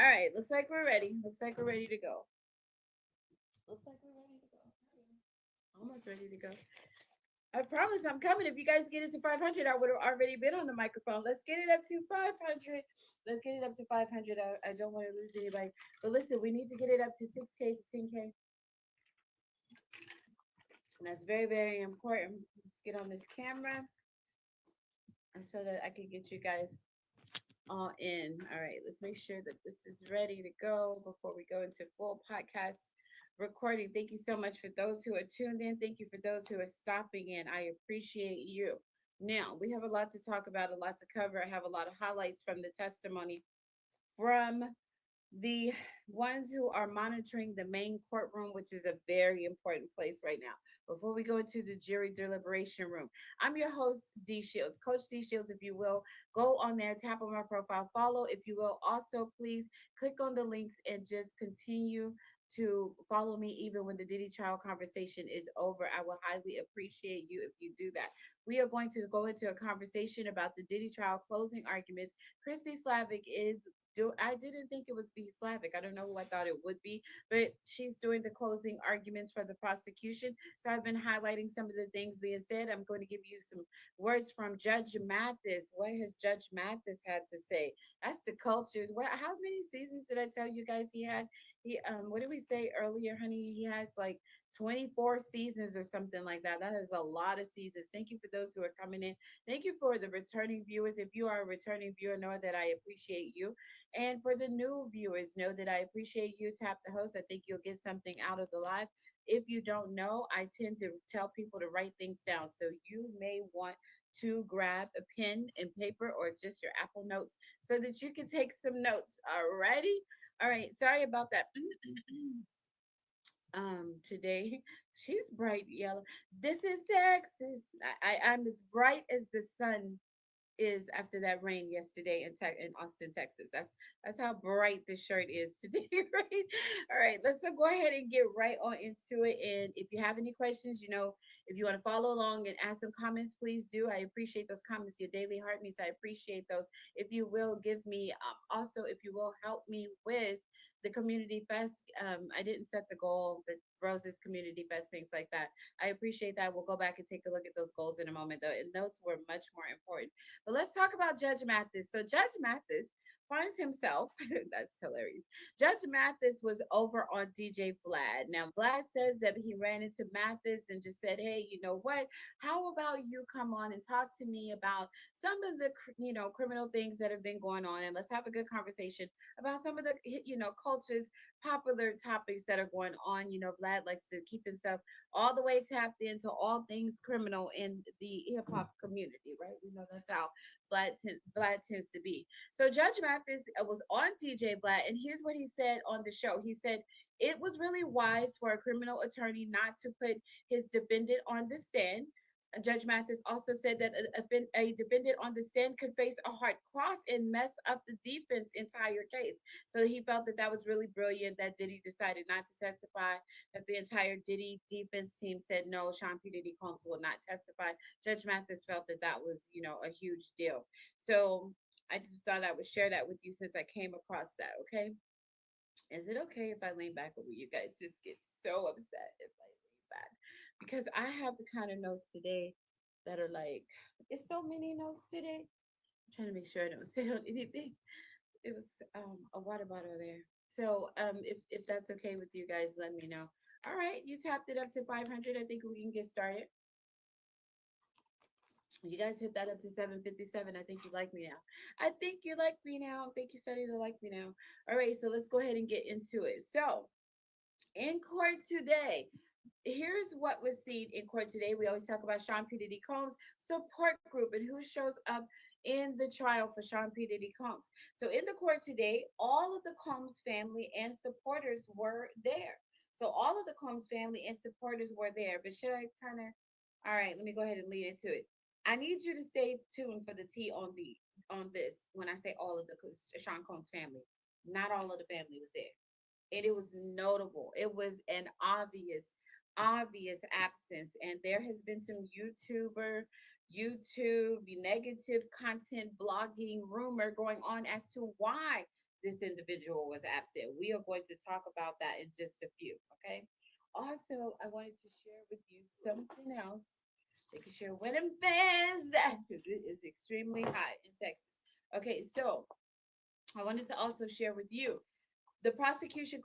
All right, looks like we're ready. Looks like we're ready to go. Looks like we're ready to go. Almost ready to go. I promise I'm coming. If you guys get it to 500, I would have already been on the microphone. Let's get it up to 500. Let's get it up to 500. I don't want to lose anybody. But listen, we need to get it up to 6K to 10K. And that's very, very important. Let's get on this camera so that I can get you guys all in. All right, let's make sure that this is ready to go before we go into full podcast recording. Thank you so much for those who are tuned in. Thank you for those who are stopping in. I appreciate you. Now, we have a lot to talk about, a lot to cover. I have a lot of highlights from the testimony from the ones who are monitoring the main courtroom, which is a very important place right now. Before we go into the jury deliberation room, I'm your host, D Shields, Coach D Shields, if you will. Go on there, tap on my profile, follow, if you will. Also, please click on the links and just continue to follow me even when the Diddy trial conversation is over. I will highly appreciate you if you do that. We are going to go into a conversation about the Diddy trial closing arguments. Christy Slavic is I didn't think it was B Slavic. I don't know who I thought it would be, but she's doing the closing arguments for the prosecution. So I've been highlighting some of the things being said. I'm going to give you some words from Judge Mathis. What has Judge Mathis had to say? That's the cultures. What? How many seasons did I tell you guys he had? He What did we say earlier, honey? He has like 24 seasons or something like that. That is a lot of seasons. Thank you for those who are coming in. Thank you for the returning viewers. If you are a returning viewer, know that I appreciate you. And for the new viewers, know that I appreciate you. Tap the host. I think you'll get something out of the live. If you don't know, I tend to tell people to write things down. So you may want to grab a pen and paper or just your Apple Notes so that you can take some notes. Alrighty? All right. Sorry about that. Today she's bright yellow. This is Texas. I'm as bright as the sun is after that rain yesterday in Austin, Texas. That's how bright this shirt is today, right? All right, let's go ahead and get right on into it. And if you have any questions, if you want to follow along and ask some comments, please do. I appreciate those comments. Your daily heart needs. I appreciate those. If you will give me, also, if you will help me with the community fest. I didn't set the goal, but Rose's community fest, things like that. I appreciate that. We'll go back and take a look at those goals in a moment. The notes were much more important. But let's talk about Judge Mathis. So Judge Mathis finds himself, that's hilarious. Judge Mathis was over on DJ Vlad. Now, Vlad says that he ran into Mathis and just said, hey, you know what? How about you come on and talk to me about some of the, criminal things that have been going on, and let's have a good conversation about some of the, cultures, popular topics that are going on. Vlad likes to keep himself all the way tapped into all things criminal in the hip hop community, right? We know that's how Vlad tends to be. So Judge Mathis was on DJ Vlad, and here's what he said on the show. He said it was really wise for a criminal attorney not to put his defendant on the stand. Judge Mathis also said that a defendant on the stand could face a hard cross and mess up the defense entire case. So he felt that that was really brilliant that Diddy decided not to testify, that the entire Diddy defense team said no, Sean P. Diddy Combs will not testify. Judge Mathis felt that that was, a huge deal. So I just thought I would share that with you since I came across that, okay? Is it okay if I lean back, or will you guys just get so upset if I lean back? Because I have the kind of notes today that are like, it's so many notes today. I'm trying to make sure I don't sit on anything. It was a water bottle there. So if that's okay with you guys, let me know. All right, you tapped it up to 500. I think we can get started. You guys hit that up to 757. I think you like me now. I think you like me now. I think you're starting to like me now. All right, so let's go ahead and get into it. So, in court today, here's what was seen in court today. We always talk about Sean P. Diddy Combs support group and who shows up in the trial for Sean P. Diddy Combs. So in the court today, all of the Combs family and supporters were there. So all of the Combs family and supporters were there. But should I kind of? All right, let me go ahead and lead into it. I need you to stay tuned for the tea on this when I say all of the Sean Combs family. Not all of the family was there, and it was notable. It was an obvious absence, and there has been some YouTube negative content blogging rumor going on as to why this individual was absent. We are going to talk about that in just a few. Okay. Also, I wanted to share with you something else. They can share wedding fans because it is extremely hot in Texas. Okay, so I wanted to also share with you the prosecution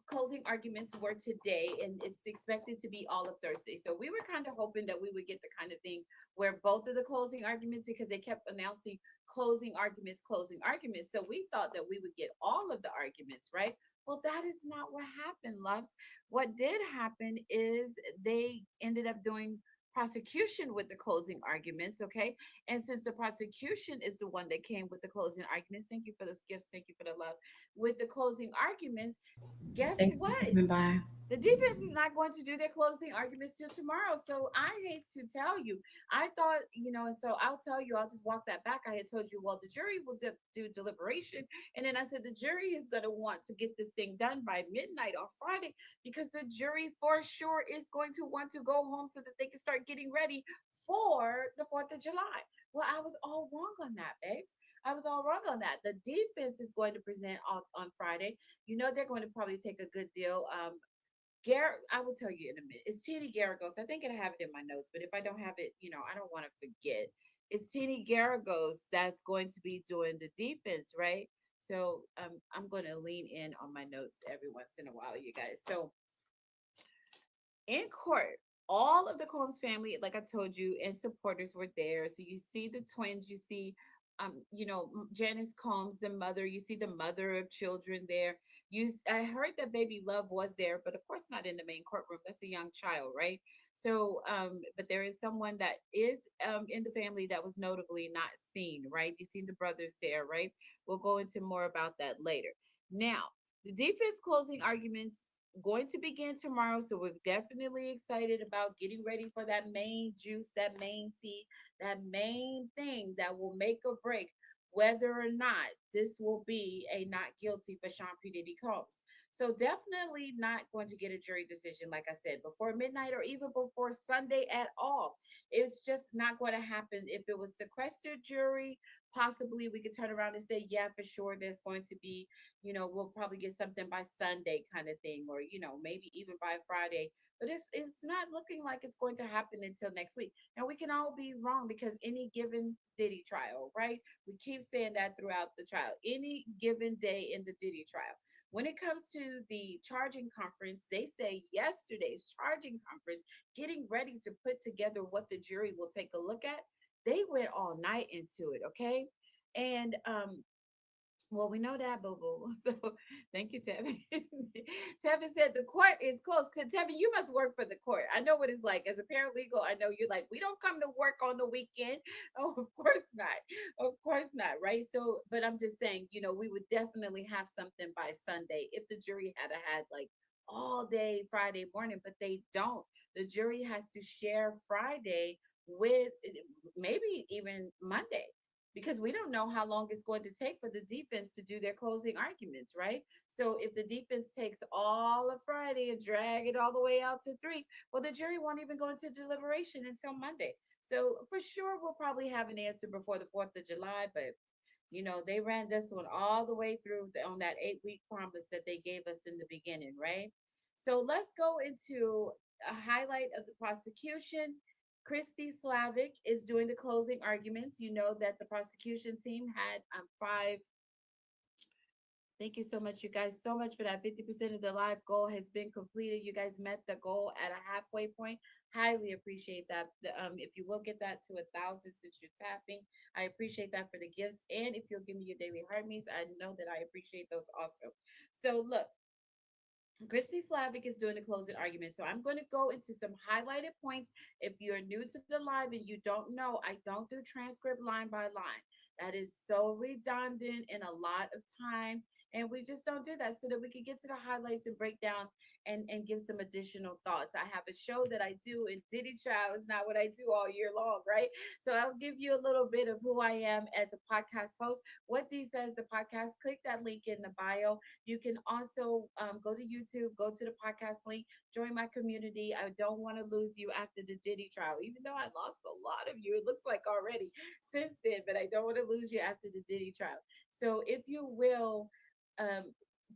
closing arguments were today, and it's expected to be all of Thursday. So we were kind of hoping that we would get the kind of thing where both of the closing arguments, because they kept announcing closing arguments, closing arguments. So we thought that we would get all of the arguments, right? Well, that is not what happened, loves. What did happen is they ended up doing prosecution with the closing arguments, okay? And since the prosecution is the one that came with the closing arguments, thank you for those gifts, thank you for the love with the closing arguments, guess Thanks for what? coming by. The defense is not going to do their closing arguments till tomorrow. So I hate to tell you, I thought, and so I'll tell you, I'll just walk that back. I had told you, well, the jury will do deliberation. And then I said, the jury is going to want to get this thing done by midnight on Friday because the jury for sure is going to want to go home so that they can start getting ready for the 4th of July. Well, I was all wrong on that, babes. I was all wrong on that. The defense is going to present on Friday. They're going to probably take a good deal. Garrett, I will tell you in a minute. It's Teeny Garagos. I think I have it in my notes, but if I don't have it, I don't want to forget. It's Teeny Garagos that's going to be doing the defense, right? So I'm going to lean in on my notes every once in a while, you guys. So in court, all of the Combs family, like I told you, and supporters were there. So you see the twins, you see, Janice Combs, the mother. You see the mother of children there. I heard that baby Love was there, but of course not in the main courtroom. That's a young child, right? So, but there is someone that is in the family that was notably not seen, right? You seen the brothers there, right? We'll go into more about that later. Now, the defense closing arguments going to begin tomorrow. So we're definitely excited about getting ready for that main juice, that main tea, that main thing that will make or break whether or not this will be a not guilty for Sean P. Diddy Combs. So definitely not going to get a jury decision, like I said, before midnight or even before Sunday at all. It's just not going to happen. If it was sequestered jury, possibly we could turn around and say, yeah, for sure, there's going to be, we'll probably get something by Sunday kind of thing, or maybe even by Friday. But it's not looking like it's going to happen until next week. Now we can all be wrong because any given Diddy trial, right? We keep saying that throughout the trial. Any given day in the Diddy trial. When it comes to the charging conference, they say yesterday's charging conference, getting ready to put together what the jury will take a look at, they went all night into it, okay? And well, we know that, boo boo. So thank you, Tevin. Tevin said the court is closed. Tevin, you must work for the court. I know what it's like. As a paralegal, I know you're like, we don't come to work on the weekend. Oh, of course not. Of course not. Right. So, but I'm just saying, we would definitely have something by Sunday if the jury had like all day Friday morning, but they don't. The jury has to share Friday with maybe even Monday because we don't know how long it's going to take for the defense to do their closing arguments, right? So if the defense takes all of Friday and drag it all the way out to 3, well, the jury won't even go into deliberation until Monday. So for sure, we'll probably have an answer before the 4th of July, but they ran this one all the way through on that 8-week promise that they gave us in the beginning, right? So let's go into a highlight of the prosecution. Christy Slavic is doing the closing arguments. You know that the prosecution team had 5. Thank you so much, you guys, so much for that. 50% of the live goal has been completed. You guys met the goal at a halfway point. Highly appreciate that. If you will get that to 1,000 since you're tapping, I appreciate that for the gifts. And if you'll give me your daily heart means, I know that I appreciate those also. So look, Christy Slavic is doing the closing argument. So I'm going to go into some highlighted points. If you're new to the live and you don't know, I don't do transcript line by line. That is so redundant and a lot of time. And we just don't do that so that we can get to the highlights and break down and give some additional thoughts. I have a show that I do, and Diddy Child is not what I do all year long, right? So I'll give you a little bit of who I am as a podcast host. What D says the podcast, click that link in the bio. You can also go to YouTube, go to the podcast link, join my community. I don't want to lose you after the Diddy trial, even though I lost a lot of you, it looks like already since then, but I don't want to lose you after the Diddy trial. So if you will, um,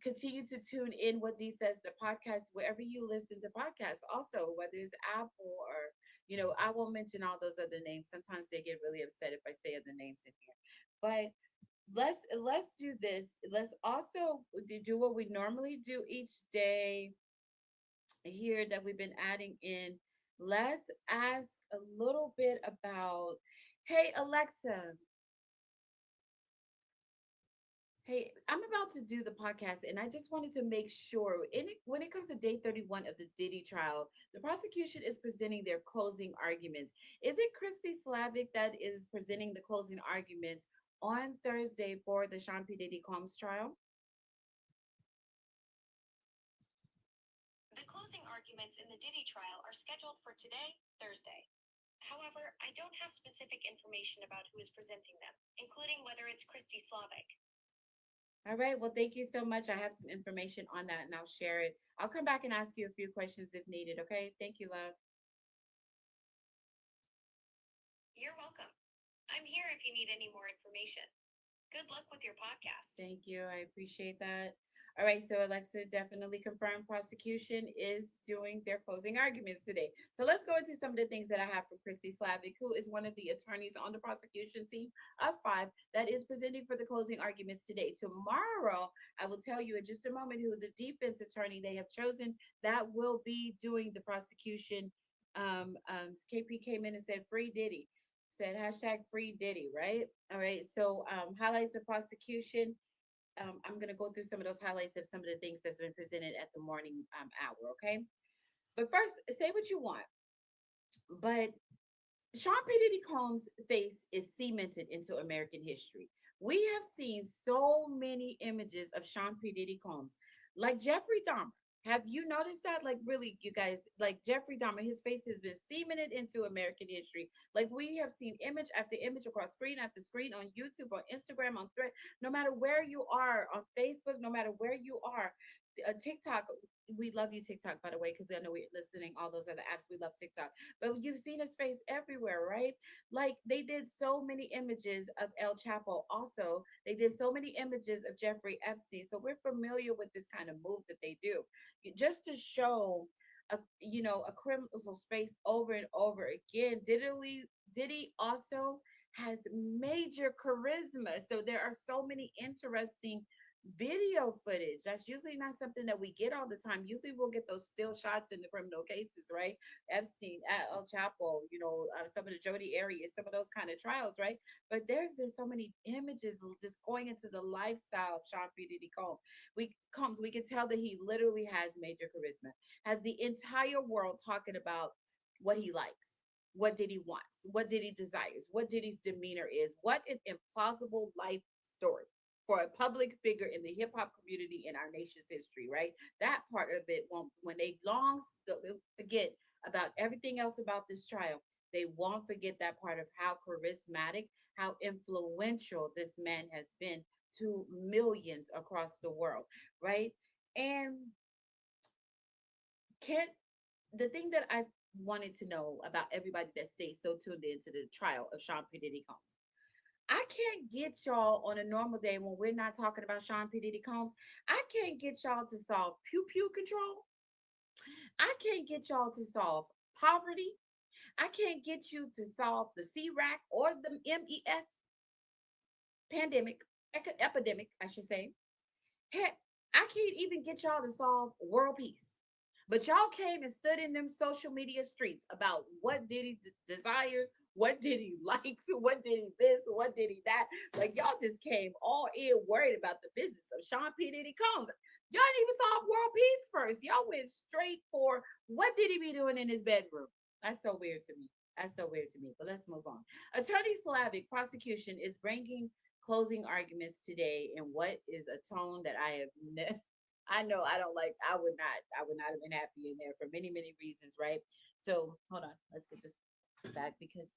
continue to tune in what Dee says, the podcast, wherever you listen to podcasts. Also, whether it's Apple or, I won't mention all those other names. Sometimes they get really upset if I say other names in here. But let's do this. Let's also do what we normally do each day here that we've been adding in. Let's ask a little bit about, hey Alexa, hey, I'm about to do the podcast, and I just wanted to make sure when it comes to day 31 of the Diddy trial, the prosecution is presenting their closing arguments. Is it Christy Slavic that is presenting the closing arguments on Thursday for the Sean P. Diddy Combs trial? The closing arguments in the Diddy trial are scheduled for today, Thursday. However, I don't have specific information about who is presenting them, including whether it's Christy Slavic. All right. Well, thank you so much. I have some information on that, and I'll share it. I'll come back and ask you a few questions if needed. Okay. Thank you, love. You're welcome. I'm here if you need any more information. Good luck with your podcast. Thank you. I appreciate that. All right. So Alexa definitely confirmed prosecution is doing their closing arguments today. So let's go into some of the things that I have from Christy Slavic, who is one of the attorneys on the prosecution team of five that is presenting for the closing arguments today. Tomorrow, I will tell you in just a moment who the defense attorney they have chosen that will be doing the prosecution. KP came in and said, "Free Diddy." Said hashtag free Diddy, right? All right. So highlights of prosecution. I'm gonna go through some of those highlights of some of the things that's been presented at the morning hour. Okay. But first, say what you want. But Sean P. Diddy Combs' face is cemented into American history. We have seen so many images of Sean P. Diddy Combs, like Jeffrey Dahmer. Have you noticed that? Like, really, you guys, like Jeffrey Dahmer, his face has been cemented into American history. Like, we have seen image after image across screen after screen on YouTube, on Instagram, on Thread, no matter where you are, on Facebook, no matter where you are. TikTok, we love you, TikTok, by the way, because I know we're listening, all those other apps, we love TikTok, but you've seen his face everywhere, right? Like they did so many images of El Chapo. Also, they did so many images of Jeffrey Epstein. So we're familiar with this kind of move that they do, just to show a criminal space over and over again. Diddy also has major charisma. So there are so many interesting video footage. That's usually not something that we get all the time. Usually we'll get those still shots in the criminal cases, right? Epstein, El Chapo, some of the Jodi Arias, some of those kind of trials, right? But there's been so many images just going into the lifestyle of Sean P. Diddy Combs. We can tell that he literally has major charisma, has the entire world talking about what he likes. What did he wants? What did he desires? What did his demeanor is? What an implausible life story for a public figure in the hip hop community in our nation's history, right? That part of it, when they they'll forget about everything else about this trial, they won't forget that part of how charismatic, how influential this man has been to millions across the world, right? And can the thing that I wanted to know about everybody that stays so tuned into the trial of Sean P. Diddy Combs. I can't get y'all on a normal day when we're not talking about Sean P. Diddy Combs. I can't get y'all to solve pew pew control. I can't get y'all to solve poverty. I can't get you to solve the C-RAC or the MES pandemic, epidemic, I should say. Heck, I can't even get y'all to solve world peace. But y'all came and stood in them social media streets about what did he desires, what did he likes, what did he this, what did he that. Like y'all just came all in worried about the business of Sean P. Diddy Combs. Y'all didn't even solve world peace first. Y'all went straight for what did he be doing in his bedroom. That's so weird to me. That's so weird to me. But let's move on. Attorney Slavic prosecution is bringing closing arguments today in what is a tone that I have I know I don't like. I would not have been happy in there for many, many reasons, right? So hold on, let's get this back because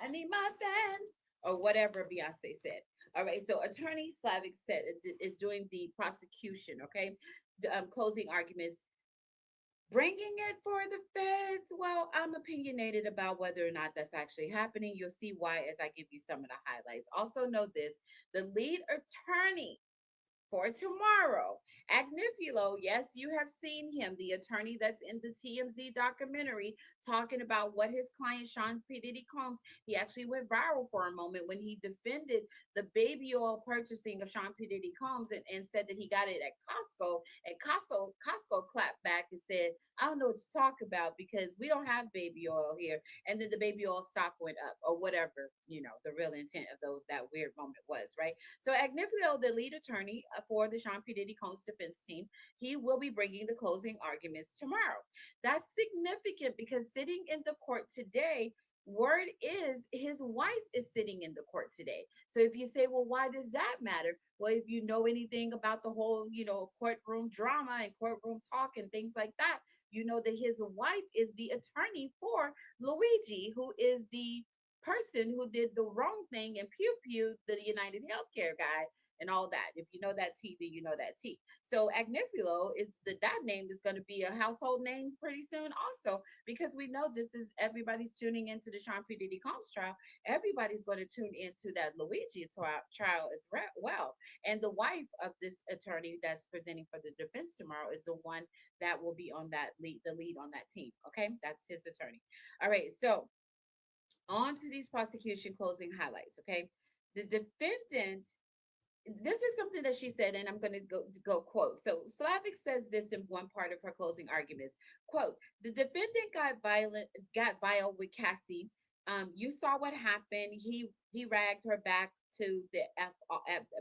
I need my fan or whatever Beyonce said. All right, so Attorney Slavic said is doing the prosecution, okay, closing arguments. Bringing it for the feds. Well, I'm opinionated about whether or not that's actually happening. You'll see why as I give you some of the highlights. Also, know this: the lead attorney for tomorrow. Agnifulo, yes, you have seen him, the attorney that's in the TMZ documentary, talking about what his client, Sean P. Diddy Combs, he actually went viral for a moment when he defended the baby oil purchasing of Sean P. Diddy Combs and said that he got it at Costco. And Costco clapped back and said, I don't know what to talk about because we don't have baby oil here. And then the baby oil stock went up or whatever, the real intent of that weird moment was, right? So Agnifilo, the lead attorney for the Sean P. Diddy Combs defense team, he will be bringing the closing arguments tomorrow. That's significant because sitting in the court today, word is his wife is sitting in the court today. So if you say, well, why does that matter? Well, if you know anything about the whole, courtroom drama and courtroom talk and things like that, you know that his wife is the attorney for Luigi, who is the person who did the wrong thing and pew pew the United Healthcare guy and all that. If you know that T, then you know that T. So Agnifulo is that name is going to be a household name pretty soon, also because we know just as everybody's tuning into the Sean P Diddy Combs trial, everybody's going to tune into that Luigi trial as well. And the wife of this attorney that's presenting for the defense tomorrow is the one that will be on that lead, the lead on that team. Okay, that's his attorney. All right, so on to these prosecution closing highlights. Okay, the defendant, this is something that she said, and I'm going to go quote. So Slavic says this in one part of her closing arguments. Quote: the defendant got vile with Cassie. You saw what happened. He ragged her back to the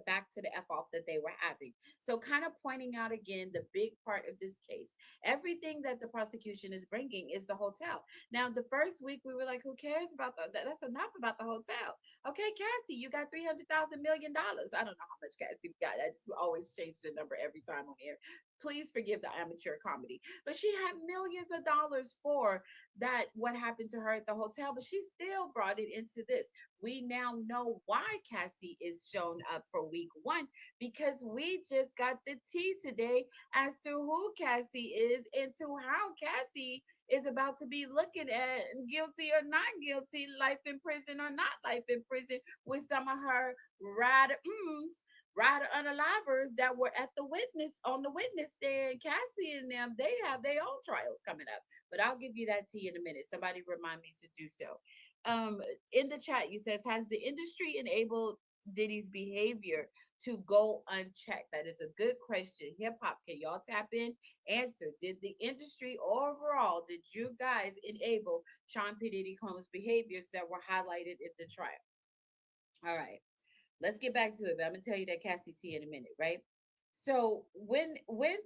back to the f off that they were having. So kind of pointing out again the big part of this case. Everything that the prosecution is bringing is the hotel. Now the first week we were like, who cares about that's enough about the hotel. Okay, Cassie, you got $300,000 million. I don't know how much Cassie got. I just always change the number every time on air. Please forgive the amateur comedy. But she had millions of dollars for that, what happened to her at the hotel, but she still brought it into this. We now know why Cassie is shown up for week one because we just got the tea today as to who Cassie is and to how Cassie is about to be looking at guilty or not guilty, life in prison or not life in prison, with some of her rider unalivers that were at the witness on the witness stand. Cassie and them, they have their own trials coming up. But I'll give you that tea in a minute. Somebody remind me to do so. In the chat, you says, has the industry enabled Diddy's behavior to go unchecked? That is a good question. Hip hop, can y'all tap in? Answer: did the industry overall, did you guys enable Sean P. Diddy Combs' behaviors that were highlighted in the trial? All right, let's get back to it. But I'm gonna tell you that Cassie T in a minute, right? So when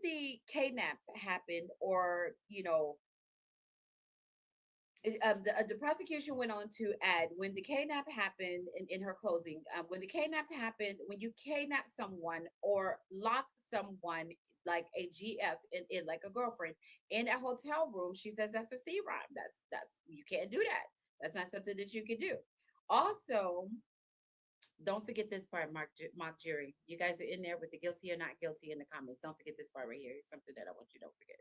the kidnap happened, or the prosecution went on to add when the kidnap happened in her closing, when the kidnap happened, when you kidnap someone or lock someone like a GF in like a girlfriend in a hotel room, she says that's a C rhyme. That's you can't do that. That's not something that you can do. Also, don't forget this part, mock jury. You guys are in there with the guilty or not guilty in the comments. Don't forget this part right here. It's something that I want you to don't forget.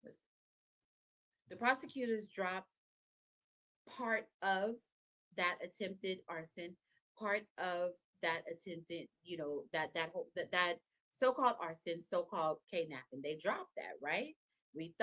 Listen, the prosecutors dropped part of that attempted arson, part of that attempted, that so-called arson, so-called kidnapping. They dropped that, right? And we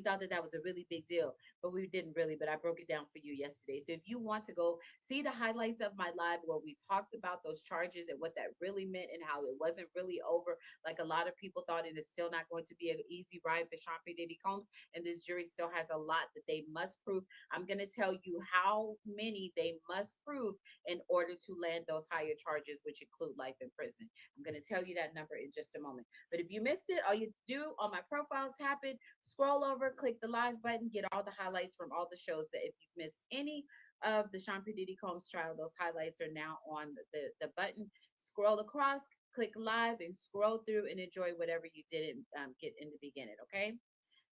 thought that that was a really big deal, but we didn't really. But I broke it down for you yesterday. So if you want to go see the highlights of my live where we talked about those charges and what that really meant and how it wasn't really over, like a lot of people thought, and it's still not going to be an easy ride for Sean P. Diddy Combs, and this jury still has a lot that they must prove. I'm going to tell you how many they must prove in order to land those higher charges, which include life in prison. I'm going to tell you that number in just a moment. But if you missed it, all you do on my profile, tap it, scroll over, click the live button, get all the highlights from all the shows. That if you've missed any of the Sean P. Diddy Combs trial, those highlights are now on the button. Scroll across, click live, and scroll through and enjoy whatever you didn't get in the beginning. Okay.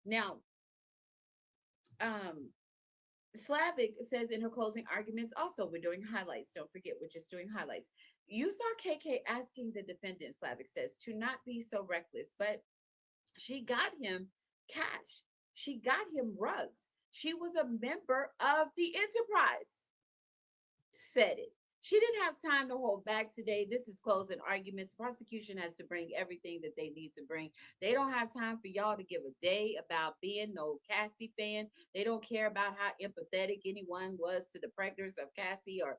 Now, um, Slavic says in her closing arguments, also, we're doing highlights. Don't forget, we're just doing highlights. You saw KK asking the defendant, Slavic says, to not be so reckless, but she got him cash. She got him rugs. She was a member of the enterprise. Said it. She didn't have time to hold back today. This is closing arguments. Prosecution has to bring everything that they need to bring. They don't have time for y'all to give a day about being no Cassie fan. They don't care about how empathetic anyone was to the predators of Cassie or,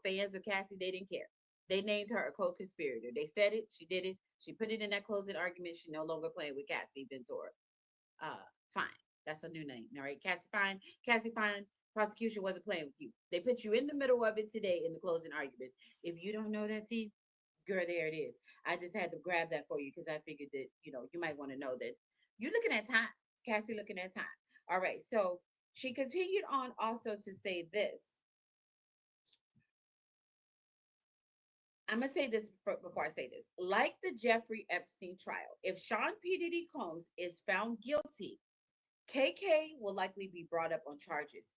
fans of Cassie. They didn't care. They named her a co-conspirator. They said it. She did it. She put it in that closing argument. She no longer playing with Cassie Ventura. Fine. That's a new name. All right. Cassie Fine. Cassie Fine. Prosecution wasn't playing with you. They put you in the middle of it today in the closing arguments. If you don't know that, T, girl, there it is. I just had to grab that for you because I figured that, you might want to know that you're looking at time. Cassie looking at time. All right. So she continued on also to say this. I'm going to say this before I say this. Like the Jeffrey Epstein trial, if Sean P. Diddy Combs is found guilty, KK will likely be brought up on charges.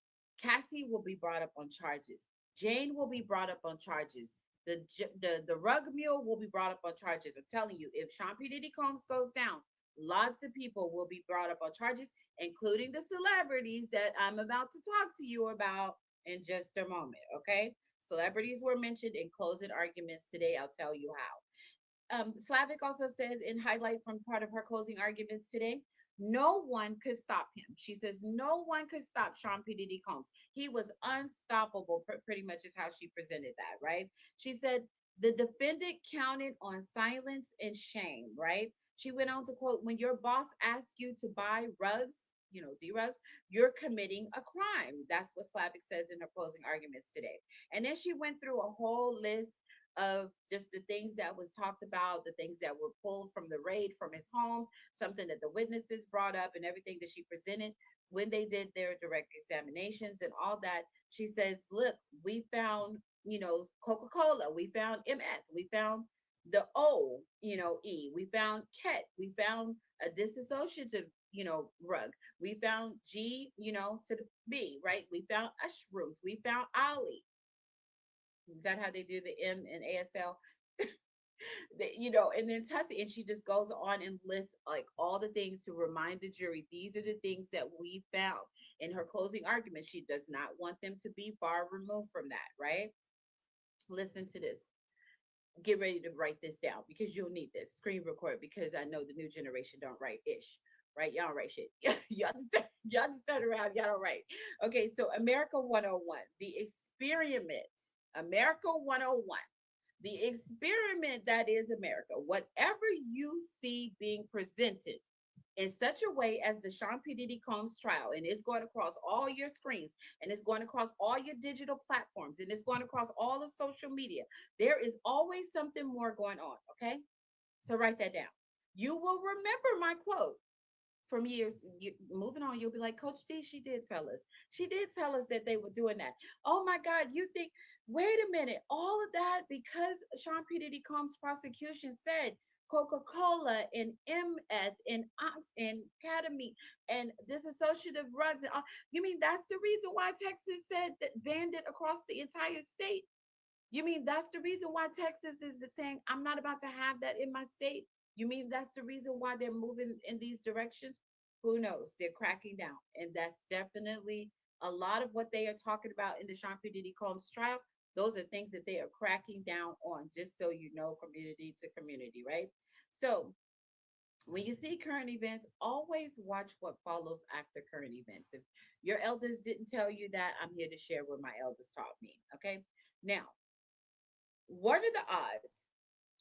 Cassie will be brought up on charges. Jane will be brought up on charges. The rug mule will be brought up on charges. I'm telling you, if Sean P. Diddy Combs goes down, lots of people will be brought up on charges, including the celebrities that I'm about to talk to you about in just a moment. Okay? Celebrities were mentioned in closing arguments today. I'll tell you how. Slavic also says in highlight from part of her closing arguments today, no one could stop him. She says no one could stop Sean P. Diddy Combs. He was unstoppable, pretty much is how she presented that, right? She said the defendant counted on silence and shame, right? She went on to quote, when your boss asks you to buy rugs, D-rugs, you're committing a crime. That's what Slavic says in her closing arguments today. And then she went through a whole list of just the things that was talked about, the things that were pulled from the raid from his homes, something that the witnesses brought up, and everything that she presented when they did their direct examinations and all that. She says, look, we found, Coca-Cola, we found MS, we found the O, E, we found Ket, we found a disassociative, rug. We found G, to the B, right? We found Ushrooms. We found Ollie. Is that how they do the M and ASL? And then Tussie, and she just goes on and lists like all the things to remind the jury these are the things that we found in her closing argument. She does not want them to be far removed from that, right? Listen to this. Get ready to write this down because you'll need this screen record because I know the new generation don't write ish. Right, y'all don't write shit. Y'all just turn around. Y'all don't write. Okay, so America 101, the experiment. America 101, the experiment that is America. Whatever you see being presented in such a way as the Sean P. Diddy Combs trial, and it's going across all your screens, and it's going across all your digital platforms, and it's going across all the social media. There is always something more going on, okay? So write that down. You will remember my quote from years moving on. You'll be like, Coach D, she did tell us. She did tell us that they were doing that. Oh my God, you think, wait a minute, all of that because Sean P. Diddy Combs prosecution said Coca-Cola and MS and Ox and Academy and disassociative rugs. And all. You mean that's the reason why Texas said that banned it across the entire state? You mean that's the reason why Texas is saying, I'm not about to have that in my state? You mean that's the reason why they're moving in these directions? Who knows? They're cracking down. And that's definitely a lot of what they are talking about in the Sean P. Diddy Combs trial. Those are things that they are cracking down on, just so you know, community to community, right? So when you see current events, always watch what follows after current events. If your elders didn't tell you that, I'm here to share what my elders taught me. Okay. Now, what are the odds?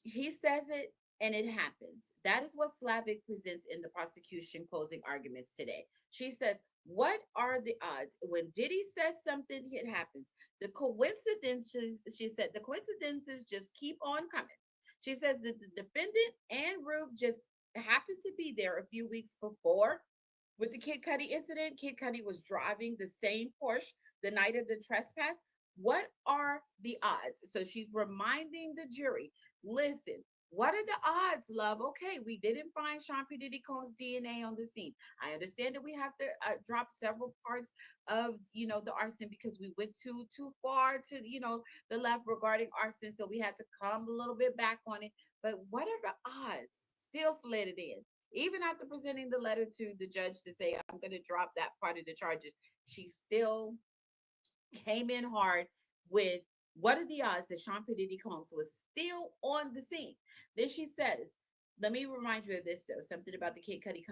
He says it and it happens. That is what Slavic presents in the prosecution closing arguments today. She says, what are the odds? When Diddy says something, it happens. The coincidences, she said, the coincidences just keep on coming. She says that the defendant and Rube just happened to be there a few weeks before with the Kid Cudi incident. Kid Cudi was driving the same Porsche the night of the trespass. What are the odds? So she's reminding the jury, listen, what are the odds, love? Okay, we didn't find Sean P. Diddy Combs' DNA on the scene. I understand that we have to drop several parts of, the arson because we went too far to, the left regarding arson. So we had to come a little bit back on it. But what are the odds? Still slid it in. Even after presenting the letter to the judge to say, I'm going to drop that part of the charges, she still came in hard with what are the odds that Sean Diddy Combs was still on the scene. Then she says, let me remind you of this though, something about the Kid Cudi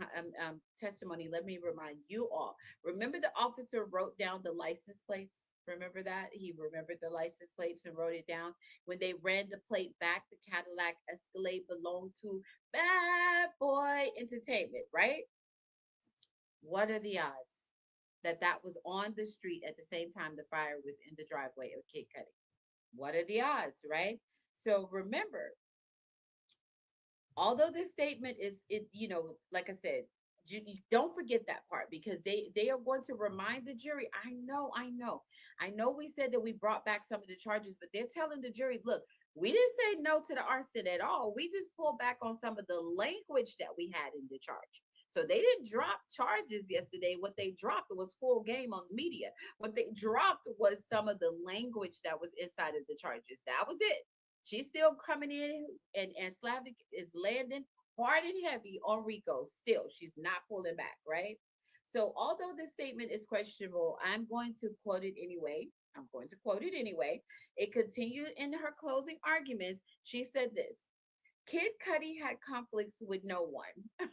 testimony. Let me remind you all. Remember the officer wrote down the license plates? Remember that? He remembered the license plates and wrote it down. When they ran the plate back, the Cadillac Escalade belonged to Bad Boy Entertainment, right? What are the odds that that was on the street at the same time the fire was in the driveway of Kid Cudi? What are the odds, right? So remember, although this statement is it, like I said, you don't forget that part because they are going to remind the jury. I know we said that we brought back some of the charges, but they're telling the jury, look, we didn't say no to the arson at all. We just pulled back on some of the language that we had in the charge. So they didn't drop charges yesterday. What they dropped was full game on the media. What they dropped was some of the language that was inside of the charges. That was it. She's still coming in, and Slavic is landing hard and heavy on Rico. Still, she's not pulling back, right? So, although this statement is questionable, I'm going to quote it anyway. I'm going to quote it anyway. It continued in her closing arguments. She said this: Kid Cudi had conflicts with no one.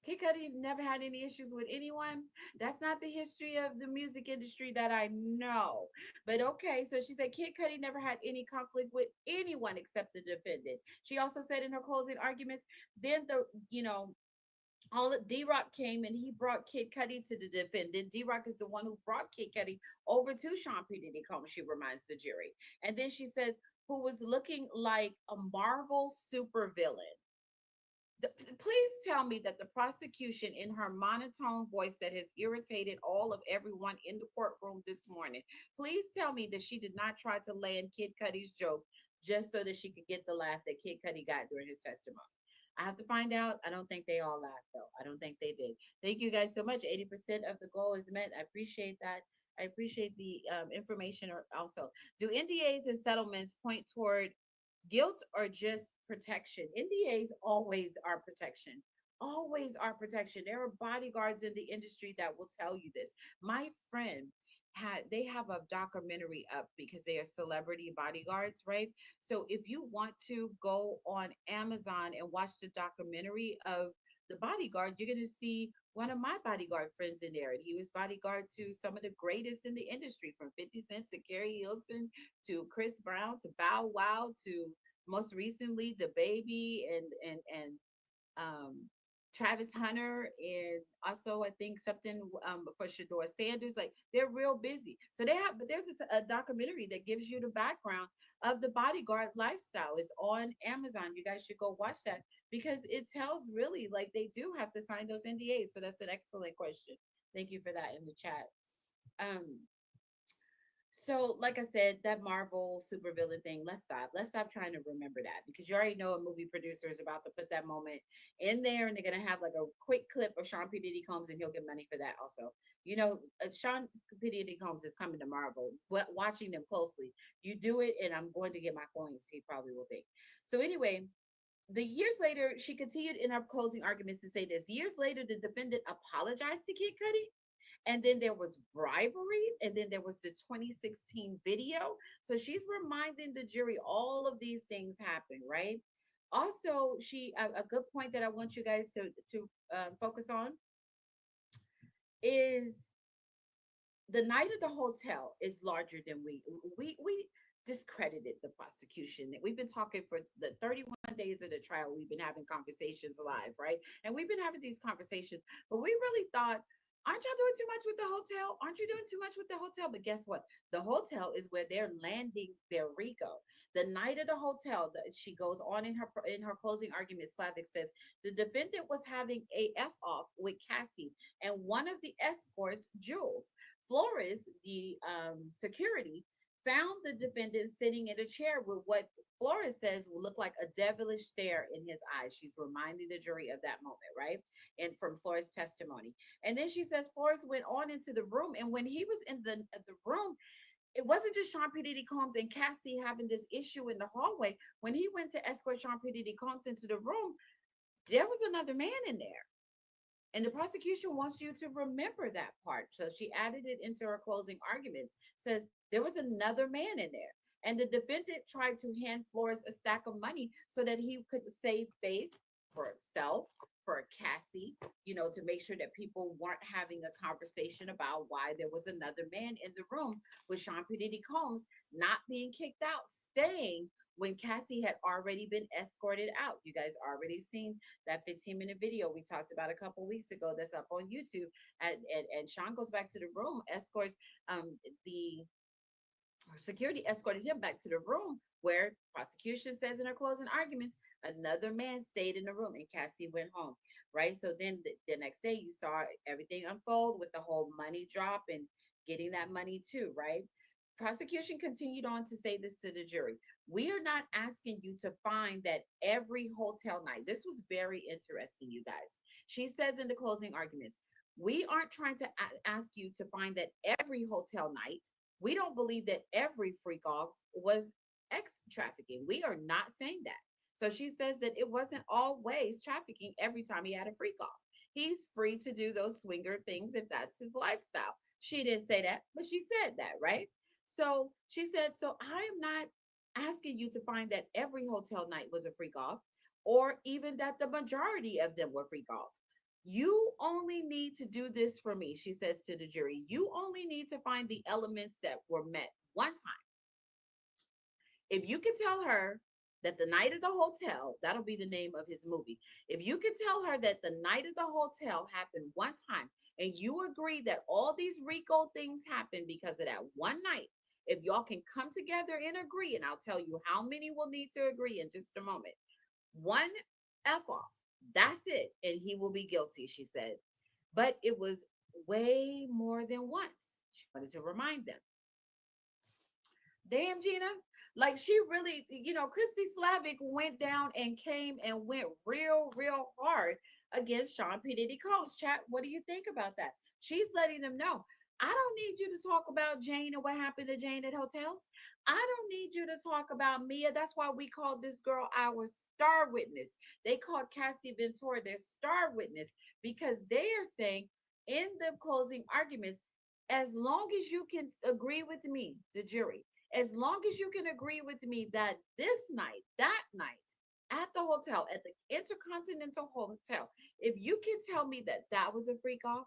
Kid Cudi never had any issues with anyone. That's not the history of the music industry that I know. But okay, so she said Kid Cudi never had any conflict with anyone except the defendant. She also said in her closing arguments, then all D Rock came and he brought Kid Cudi to the defendant. D Rock is the one who brought Kid Cudi over to Sean P. Diddy Combs, she reminds the jury. And then she says, who was looking like a Marvel supervillain. Please tell me that the prosecution, in her monotone voice that has irritated all of everyone in the courtroom this morning, please tell me that she did not try to land Kid Cudi's joke just so that she could get the laugh that Kid Cudi got during his testimony. I have to find out. I don't think they all laughed, though. I don't think they did. Thank you guys so much. 80% of the goal is met. I appreciate that. I appreciate the information also. Do NDAs and settlements point toward guilt or just protection? NDAs always are protection. Always are protection. There are bodyguards in the industry that will tell you this. My friend they have a documentary up because they are celebrity bodyguards, right? So if you want to go on Amazon and watch the documentary of the bodyguard, you're going to see one of my bodyguard friends in there. And he was bodyguard to some of the greatest in the industry, from 50 Cent to Gary Hilson to Chris Brown to Bow Wow to most recently the baby and um Travis Hunter, and also I think something for Shador Sanders. Like they're real busy, so they have. But there's a documentary that gives you the background of the bodyguard lifestyle. It's on Amazon. You guys should go watch that because it tells really like they do have to sign those NDAs. So that's an excellent question. Thank you for that in the chat. Um, so, like I said, that Marvel supervillain thing, let's stop. Let's stop trying to remember that because you already know a movie producer is about to put that moment in there and they're going to have like a quick clip of Sean P. Diddy Combs and he'll get money for that also. Sean P. Diddy Combs is coming to Marvel, but watching them closely. You do it and I'm going to get my coins, he probably will think. So, anyway, the years later, she continued in her closing arguments to say this. Years later, the defendant apologized to Kid Cudi, and then there was bribery, and then there was the 2016 video. So she's reminding the jury all of these things happen, right? Also, a good point that I want you guys to focus on is the night of the hotel is larger than we discredited the prosecution. We've been talking for the 31 days of the trial. We've been having conversations live, right? And we've been having these conversations, but we really thought, aren't y'all doing too much with the hotel? Aren't you doing too much with the hotel? But guess what? The hotel is where they're landing their Rico. The night of the hotel, she goes on in her closing argument. Slavic says the defendant was having a f off with Cassie and one of the escorts, Jules. Flores, the security, found the defendant sitting in a chair with what Flores says will look like a devilish stare in his eyes. She's reminding the jury of that moment, right? And from Flores' testimony. And then she says Flores went on into the room, and when he was in the room, it wasn't just Sean P. Diddy Combs and Cassie having this issue in the hallway. When he went to escort Sean P. Diddy Combs into the room, There was another man in there. And the prosecution wants you to remember that part. So she added it into her closing arguments, says there was another man in there. And the defendant tried to hand Flores a stack of money so that he could save face for himself, for Cassie, to make sure that people weren't having a conversation about why there was another man in the room with Sean P. Diddy Combs not being kicked out, staying when Cassie had already been escorted out. You guys already seen that 15-minute video we talked about a couple weeks ago that's up on YouTube. And Sean goes back to the room, escorts the security escorted him back to the room where prosecution says in her closing arguments another man stayed in the room and Cassie went home, right? So then the next day you saw everything unfold with the whole money drop and getting that money too, right? Prosecution continued on to say this to the jury. We are not asking you to find that every hotel night. This was very interesting, you guys. She says in the closing arguments, we aren't trying to ask you to find that every hotel night. We don't believe that every freak off was ex trafficking. We are not saying that. So she says that it wasn't always trafficking every time he had a freak off. He's free to do those swinger things if that's his lifestyle. She didn't say that, but she said that, right? So she said, so I am not asking you to find that every hotel night was a freak off or even that the majority of them were freak off. You only need to do this for me, she says to the jury. You only need to find the elements that were met one time. If you can tell her that the night of the hotel, that'll be the name of his movie. If you can tell her that the night of the hotel happened one time and you agree that all these Rico things happened because of that one night, if y'all can come together and agree, and I'll tell you how many will need to agree in just a moment. One F off. That's it. And he will be guilty, she said. But it was way more than once. She wanted to remind them. Damn, Gina. Like she really, Christy Slavic went down and came and went real hard against Sean P. Diddy Combs. Chat, what do you think about that? She's letting them know. I don't need you to talk about Jane and what happened to Jane at hotels. I don't need you to talk about Mia. That's why we called this girl our star witness. They called Cassie Ventura their star witness because they are saying in the closing arguments, as long as you can agree with me, the jury, as long as you can agree with me that this night, that night, at the hotel, at the Intercontinental Hotel, if you can tell me that that was a freak off,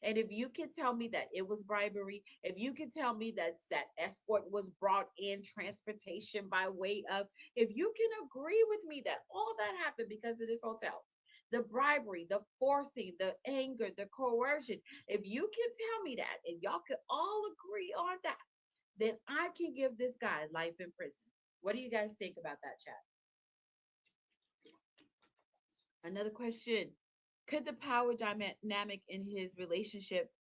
and if you can tell me that it was bribery, if you can tell me that that escort was brought in transportation by way of, if you can agree with me that all that happened because of this hotel, the bribery, the forcing, the anger, the coercion, if you can tell me that, and y'all could all agree on that, then I can give this guy life in prison. What do you guys think about that, chat? Another question. Could the power dynamic in his relationship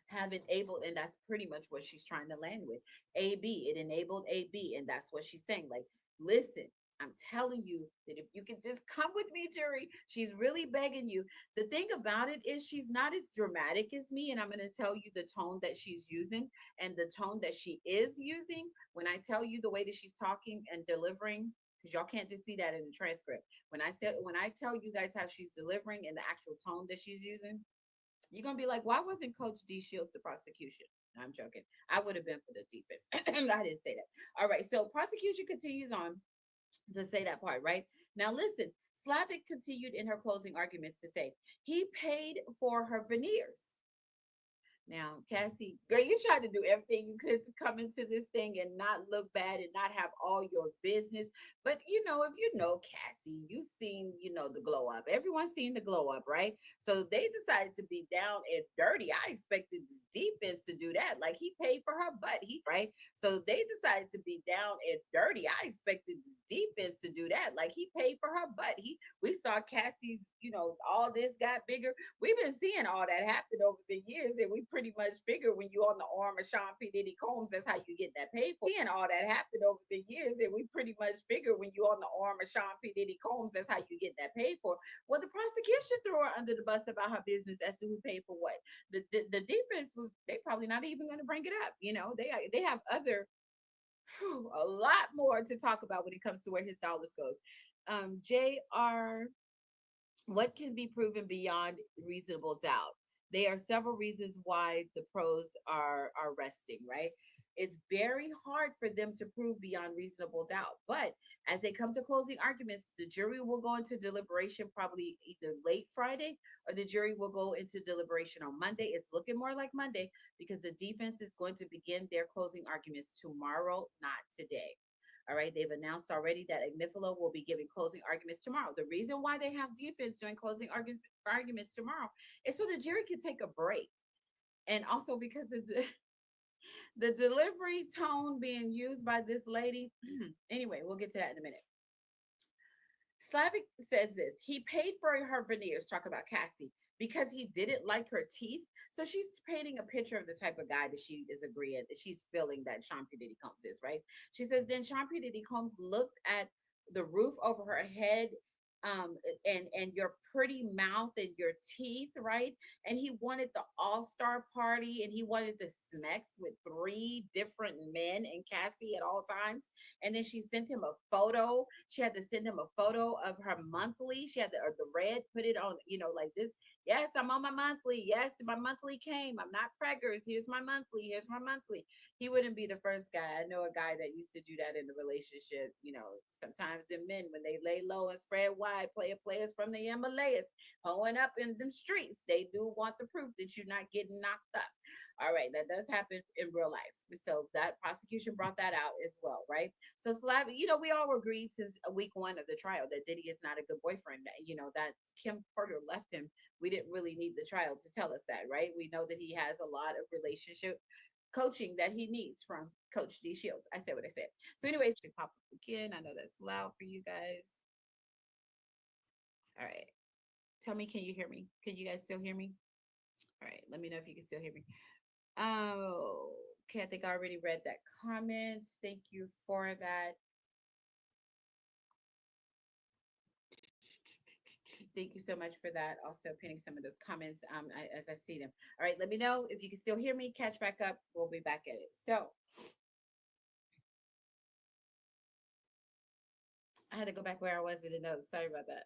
have enabled, and that's pretty much what she's trying to land with. AB, it enabled AB, and that's what she's saying. Like, listen, I'm telling you that if you can just come with me, jury, she's really begging you. The thing about it is, she's not as dramatic as me, and I'm going to tell you the tone that she's using and the tone that she is using when I tell you the way that she's talking and delivering. Because y'all can't just see that in the transcript. When I tell you guys how she's delivering and the actual tone that she's using, you're gonna be like, why wasn't Coach D Shields the prosecution? No, I'm joking. I would have been for the defense. I didn't say that. All right. So prosecution continues on to say that part, right? Now listen, Slavic continued in her closing arguments to say he paid for her veneers. Now, Cassie, girl, you tried to do everything you could to come into this thing and not look bad and not have all your business. But if you know Cassie, you seen, the glow up. Everyone's seen the glow up, right? So they decided to be down and dirty. I expected the defense to do that. Like he paid for her butt. Right? So they decided to be down and dirty. I expected the defense to do that. Like he paid for her butt. We saw Cassie's, all this got bigger. We've been seeing all that happen over the years, and we pretty much figure when you on the arm of Sean P. Diddy Combs, that's how you get that paid for. All that happened over the years, and we pretty much figure when you on the arm of Sean P. Diddy Combs, that's how you get that paid for. Well, the prosecution threw her under the bus about her business as to who paid for what. The defense was they probably not even going to bring it up. They have other a lot more to talk about when it comes to where his dollars goes. Jr. What can be proven beyond reasonable doubt? There are several reasons why the pros are resting, right? It's very hard for them to prove beyond reasonable doubt. But as they come to closing arguments, the jury will go into deliberation probably either late Friday, or the jury will go into deliberation on Monday. It's looking more like Monday because the defense is going to begin their closing arguments tomorrow, not today. All right, they've announced already that Agnifilo will be giving closing arguments tomorrow. The reason why they have defense doing closing arguments tomorrow is so the jury can take a break, and also because of the delivery tone being used by this lady. Anyway, we'll get to that in a minute. Slavic says this. He paid for her veneers, talk about Cassie, because he didn't like her teeth. So she's painting a picture of the type of guy that she is agreeing, that she's feeling that Sean P. Diddy Combs is, right? She says, then Sean P. Diddy Combs looked at the roof over her head, and your pretty mouth and your teeth, right? And he wanted the all-star party, and he wanted the smex with three different men and Cassie at all times. And then she sent him a photo. She had to send him a photo of her monthly. She had or the red, put it on, like this. Yes, I'm on my monthly. Yes, my monthly came. I'm not preggers. Here's my monthly. Here's my monthly. He wouldn't be the first guy. I know a guy that used to do that in a relationship. Sometimes the men, when they lay low and spread wide, players from the Himalayas, hoeing up in them streets, they do want the proof that you're not getting knocked up. All right, that does happen in real life. So that prosecution brought that out as well, right? So Slav, we all agreed since week one of the trial that Diddy is not a good boyfriend. That Kim Porter left him. We didn't really need the trial to tell us that, right? We know that he has a lot of relationship coaching that he needs from Coach D Shields. I said what I said. So, anyways, pop up again. I know that's loud for you guys. All right. Tell me, can you hear me? Can you guys still hear me? All right. Let me know if you can still hear me. Oh, okay. I think I already read that comment. Thank you for that. Thank you so much for that. Also, pinning some of those comments as I see them. All right. Let me know if you can still hear me. Catch back up. We'll be back at it. So, I had to go back where I was in the notes. Sorry about that.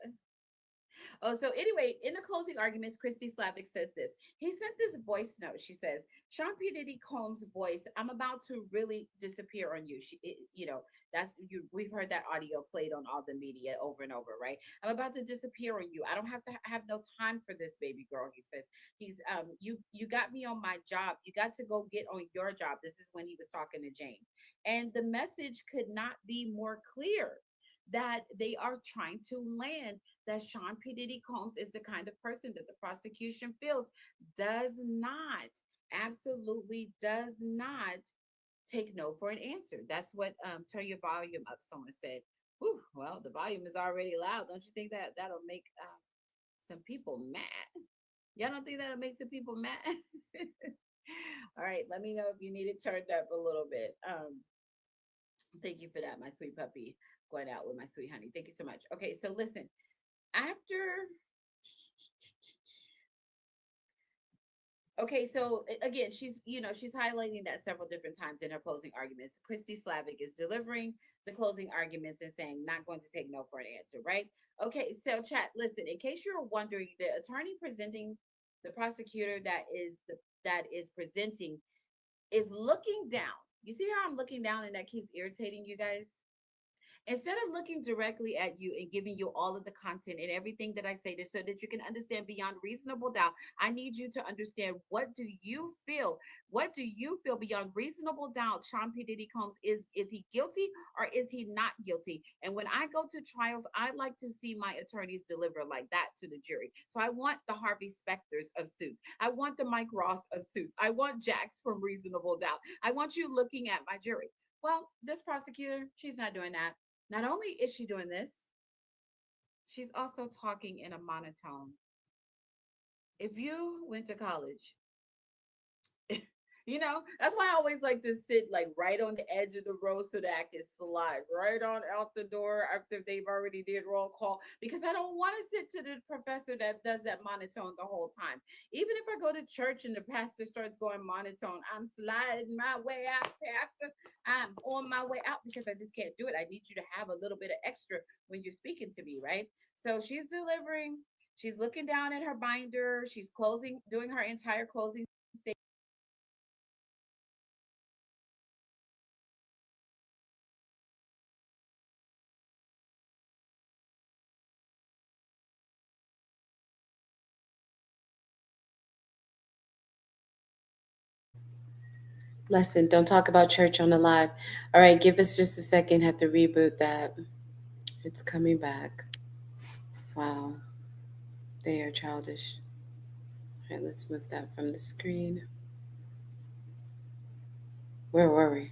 Oh, so anyway, in the closing arguments, Christy Slavic says this. He sent this voice note. She says, Sean P. Diddy Combs' voice, I'm about to really disappear on you. That's you. We've heard that audio played on all the media over and over, right? I'm about to disappear on you. I don't have to have no time for this, baby girl. He says, you got me on my job. You got to go get on your job. This is when he was talking to Jane. And the message could not be more clear that they are trying to land that Sean P. Diddy Combs is the kind of person that the prosecution feels does not, absolutely does not take no for an answer. That's what turn your volume up, someone said. Whew, well, the volume is already loud. Don't you think that that'll make some people mad? Y'all don't think that'll make some people mad? All right, let me know if you need it turned up a little bit. Thank you for that, my sweet puppy. Going out with my sweet honey. Thank you so much. Okay, so listen, after okay, so again, she's highlighting that several different times in her closing arguments. Christy Slavic is delivering the closing arguments and saying not going to take no for an answer, right? Okay, so chat, listen, in case you're wondering, the attorney presenting the prosecutor that is presenting is looking down. You see how I'm looking down and that keeps irritating you guys? Instead of looking directly at you and giving you all of the content and everything that I say to so that you can understand beyond reasonable doubt, I need you to understand, what do you feel? What do you feel beyond reasonable doubt? Sean P. Diddy Combs, is he guilty or is he not guilty? And when I go to trials, I like to see my attorneys deliver like that to the jury. So I want the Harvey Specters of suits. I want the Mike Ross of suits. I want Jax from Reasonable Doubt. I want you looking at my jury. Well, this prosecutor, she's not doing that. Not only is she doing this, she's also talking in a monotone. If you went to college, that's why I always like to sit like right on the edge of the row so that I can slide right on out the door after they've already did roll call, because I don't want to sit to the professor that does that monotone the whole time. Even if I go to church and the pastor starts going monotone, I'm sliding my way out, pastor. I'm on my way out because I just can't do it. I need you to have a little bit of extra when you're speaking to me, right? So she's delivering. She's looking down at her binder. She's closing, doing her entire closing statement. Lesson, don't talk about church on the live. All right, give us just a second. Have to reboot that. It's coming back. Wow, they are childish. All right, let's move that from the screen. Where were we?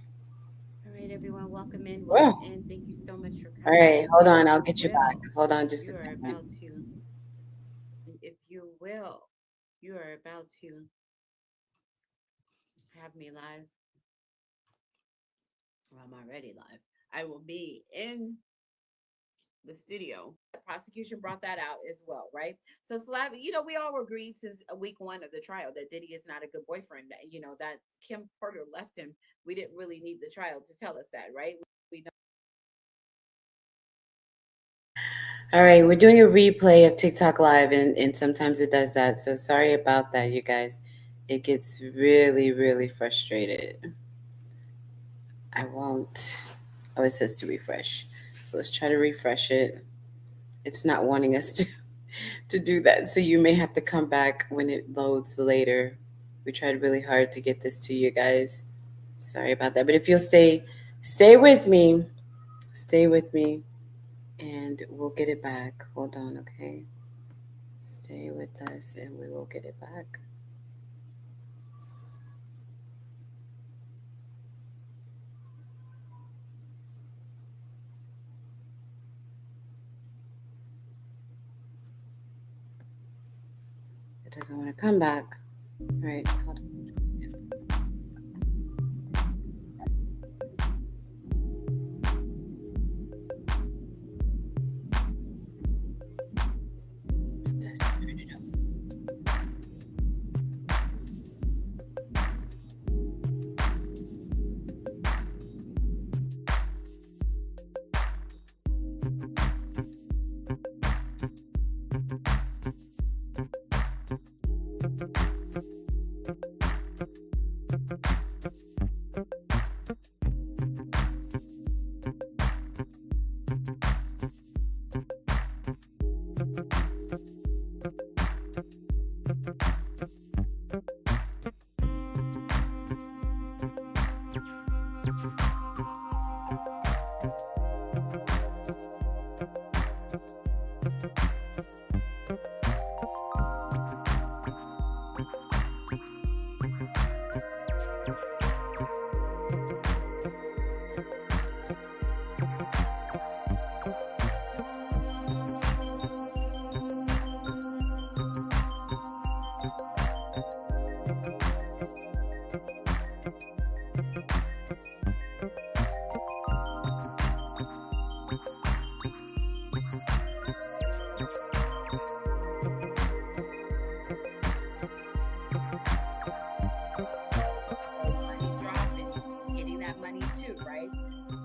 All right, everyone, welcome in, Whoa. welcome in. Thank you so much for All coming right, in. hold And on. I'll get you back. Hold on just a you are second. about to, if you will, you are about to have me live. Well, I'm already live. I will be in the studio. The prosecution brought that out as well, right? So Slav, we all agreed since week one of the trial that Diddy is not a good boyfriend. That that Kim Porter left him. We didn't really need the trial to tell us that, right? We know. All right, we're doing a replay of TikTok Live, and sometimes it does that. So sorry about that, you guys. It gets really, really frustrated. I won't. Oh, it says to refresh. So let's try to refresh it. It's not wanting us to do that. So you may have to come back when it loads later. We tried really hard to get this to you guys. Sorry about that. But if you'll stay with me, stay with me, and we'll get it back. Hold on, okay? Stay with us and we will get it back. It doesn't want to come back. All right, hold on. Money dropping, getting that money too, right?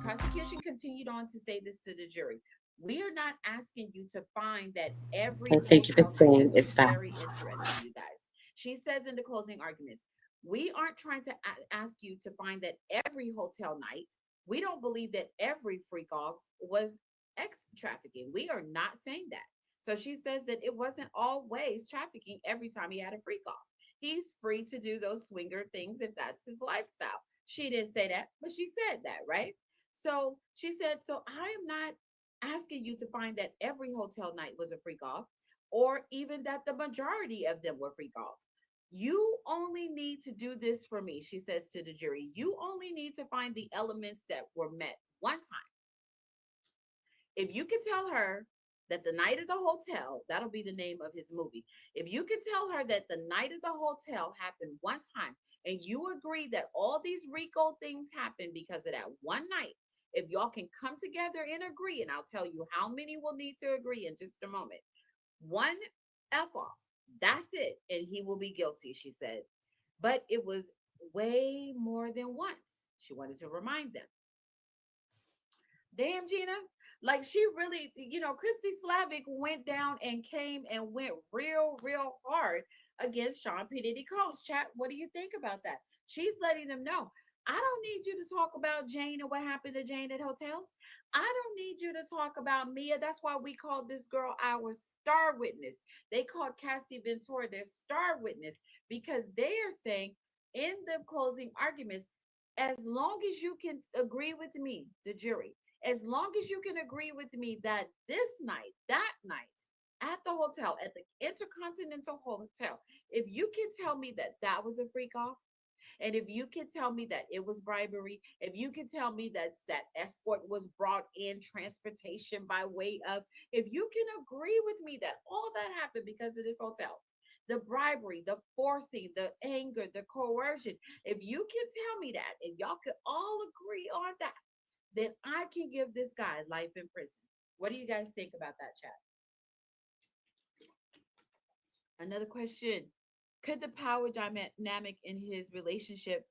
Prosecution continued on to say this to the jury. We are not asking you to find that every Oh, thank you for hotel night. saying This it's was back. very interesting, you guys. She says in the closing arguments, we aren't trying to ask you to find that every hotel night. We don't believe that every freak off was ex trafficking. We are not saying that. So she says that it wasn't always trafficking every time he had a freak off. He's free to do those swinger things if that's his lifestyle. She didn't say that, but she said that, right? So she said, so I am not asking you to find that every hotel night was a freak off or even that the majority of them were freak off. You only need to do this for me, she says to the jury. You only need to find the elements that were met one time. If you can tell her that the night of the hotel, that'll be the name of his movie. If you can tell her that the night of the hotel happened one time and you agree that all these Rico things happened because of that one night, if y'all can come together and agree, and I'll tell you how many will need to agree in just a moment. One F off. That's it. And he will be guilty, she said. But it was way more than once. She wanted to remind them. Damn, Gina. Like she really, Christy Slavic went down and came and went real hard against Sean P. Diddy Combs. Chat, what do you think about that? She's letting them know. I don't need you to talk about Jane and what happened to Jane at hotels. I don't need you to talk about Mia. That's why we called this girl our star witness. They called Cassie Ventura their star witness because they are saying in the closing arguments, as long as you can agree with me, the jury, as long as you can agree with me that this night, that night, at the hotel, at the Intercontinental Hotel, if you can tell me that that was a freak off, and if you can tell me that it was bribery, if you can tell me that that escort was brought in transportation by way of, if you can agree with me that all that happened because of this hotel, the bribery, the forcing, the anger, the coercion, if you can tell me that, and y'all could all agree on that, then I can give this guy life in prison. What do you guys think about that, chat? Another question. Could the power dynamic in his relationship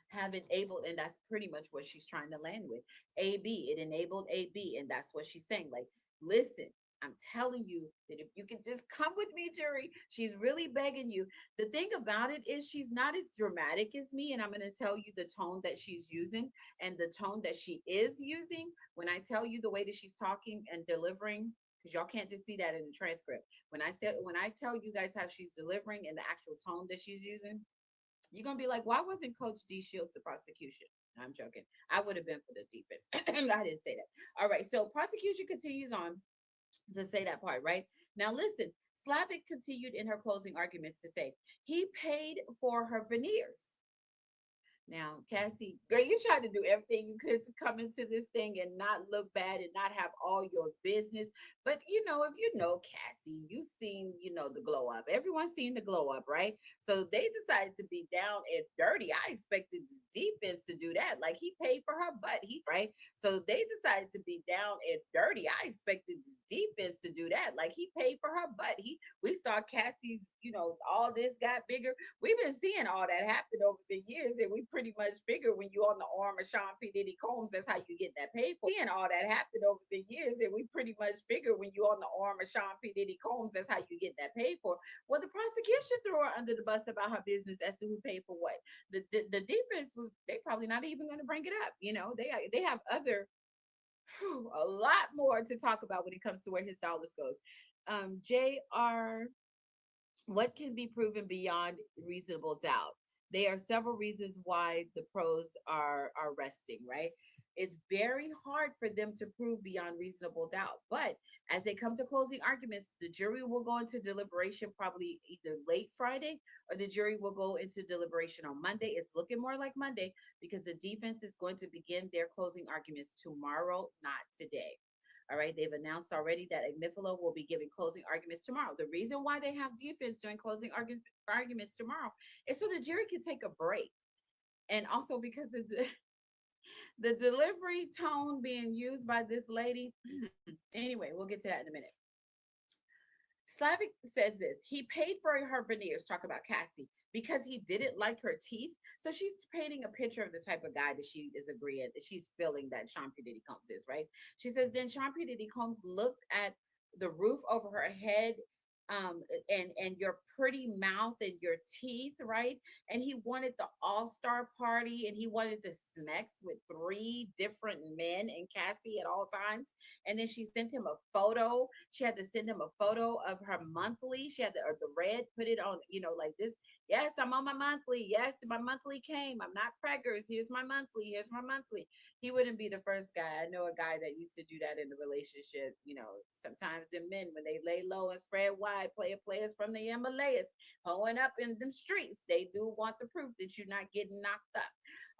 have enabled, and that's pretty much what she's trying to land with. AB, it enabled AB, and that's what she's saying. Like, listen, I'm telling you that if you can just come with me, jury, she's really begging you. The thing about it is, she's not as dramatic as me, and I'm going to tell you the tone that she's using and the tone that she is using when I tell you the way that she's talking and delivering. Because y'all can't just see that in the transcript. When I tell you guys how she's delivering and the actual tone that she's using, you're gonna be like, why wasn't Coach D Shields the prosecution? No, I'm joking. I would have been for the defense. I didn't say that. All right. So prosecution continues on to say that part, right? Now listen, Slavic continued in her closing arguments to say he paid for her veneers. Now, Cassie, girl, you tried to do everything you could to come into this thing and not look bad and not have all your business. But if you know Cassie, you seen, the glow up. Everyone's seen the glow up, right? So they decided to be down and dirty. I expected the defense to do that. Like he paid for her butt. He right. So they decided to be down and dirty. I expected the defense to do that. Like he paid for her butt. We saw Cassie's, all this got bigger. We've been seeing all that happen over the years, and we pretty much figure when you're on the arm of Sean P. Diddy Combs, that's how you get that paid for. All that happen over the years, and we pretty much figure when you're on the arm of Sean P. Diddy Combs, that's how you get that paid for. Well, the prosecution threw her under the bus about her business as to who paid for what. The defense was they probably not even going to bring it up. They have other a lot more to talk about when it comes to where his dollars goes. Jr. What can be proven beyond reasonable doubt? There are several reasons why the pros are resting, right? It's very hard for them to prove beyond reasonable doubt. But as they come to closing arguments, the jury will go into deliberation probably either late Friday or the jury will go into deliberation on Monday. It's looking more like Monday because the defense is going to begin their closing arguments tomorrow, not today. All right, they've announced already that Agnifilo will be giving closing arguments tomorrow. The reason why they have defense during closing arguments tomorrow is so the jury can take a break. And also because of the delivery tone being used by this lady. Anyway, we'll get to that in a minute. Slavic says this. He paid for her veneers, talk about Cassie, because he didn't like her teeth. So she's painting a picture of the type of guy that she is agreeing, that she's feeling that Sean P. Diddy Combs is, right? She says, then Sean P. Diddy Combs looked at the roof over her head, and your pretty mouth and your teeth, right? And he wanted the all-star party and he wanted to smex with three different men and Cassie at all times. And then she sent him a photo. She had to send him a photo of her monthly. She had or the red, put it on, like this. Yes, I'm on my monthly. Yes, my monthly came. I'm not preggers. Here's my monthly. Here's my monthly. He wouldn't be the first guy. I know a guy that used to do that in a relationship. Sometimes the men, when they lay low and spread wide, players from the Himalayas, hoeing up in them streets, they do want the proof that you're not getting knocked up.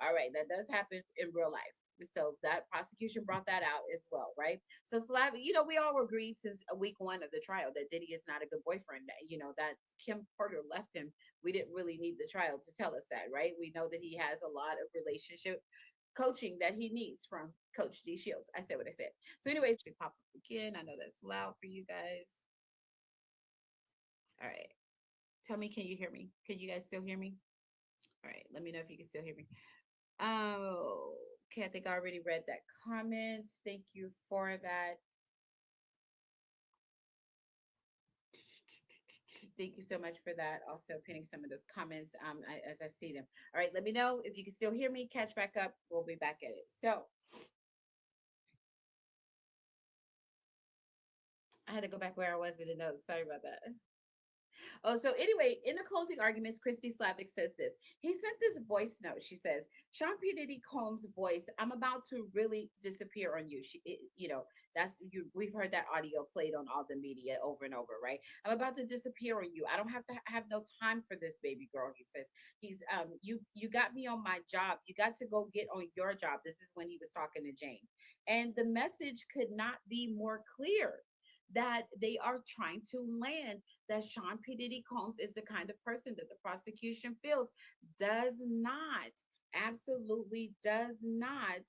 All right, that does happen in real life. So that prosecution brought that out as well, right? So Slav, we all agreed since week one of the trial that Diddy is not a good boyfriend. That Kim Porter left him. We didn't really need the trial to tell us that, right? We know that he has a lot of relationship coaching that he needs from Coach D Shields. I said what I said. So, anyways, pop up again. I know that's loud for you guys. All right. Tell me, can you hear me? Can you guys still hear me? All right. Let me know if you can still hear me. Okay. Okay, I think I already read that comment. Thank you for that. Thank you so much for that. Also, pinning some of those comments as I see them. All right, let me know if you can still hear me. Catch back up. We'll be back at it. So I had to go back where I was in the notes. Sorry about that. Oh, so anyway, in the closing arguments, Christy Slavic says this. He sent this voice note. She says, Sean P. Diddy Combs' voice, I'm about to really disappear on you. That's you. We've heard that audio played on all the media over and over, right? I'm about to disappear on you. I don't have to have no time for this, baby girl. He says, you got me on my job. You got to go get on your job. This is when he was talking to Jane. And the message could not be more clear that they are trying to land that Sean P. Diddy Combs is the kind of person that the prosecution feels does not, absolutely does not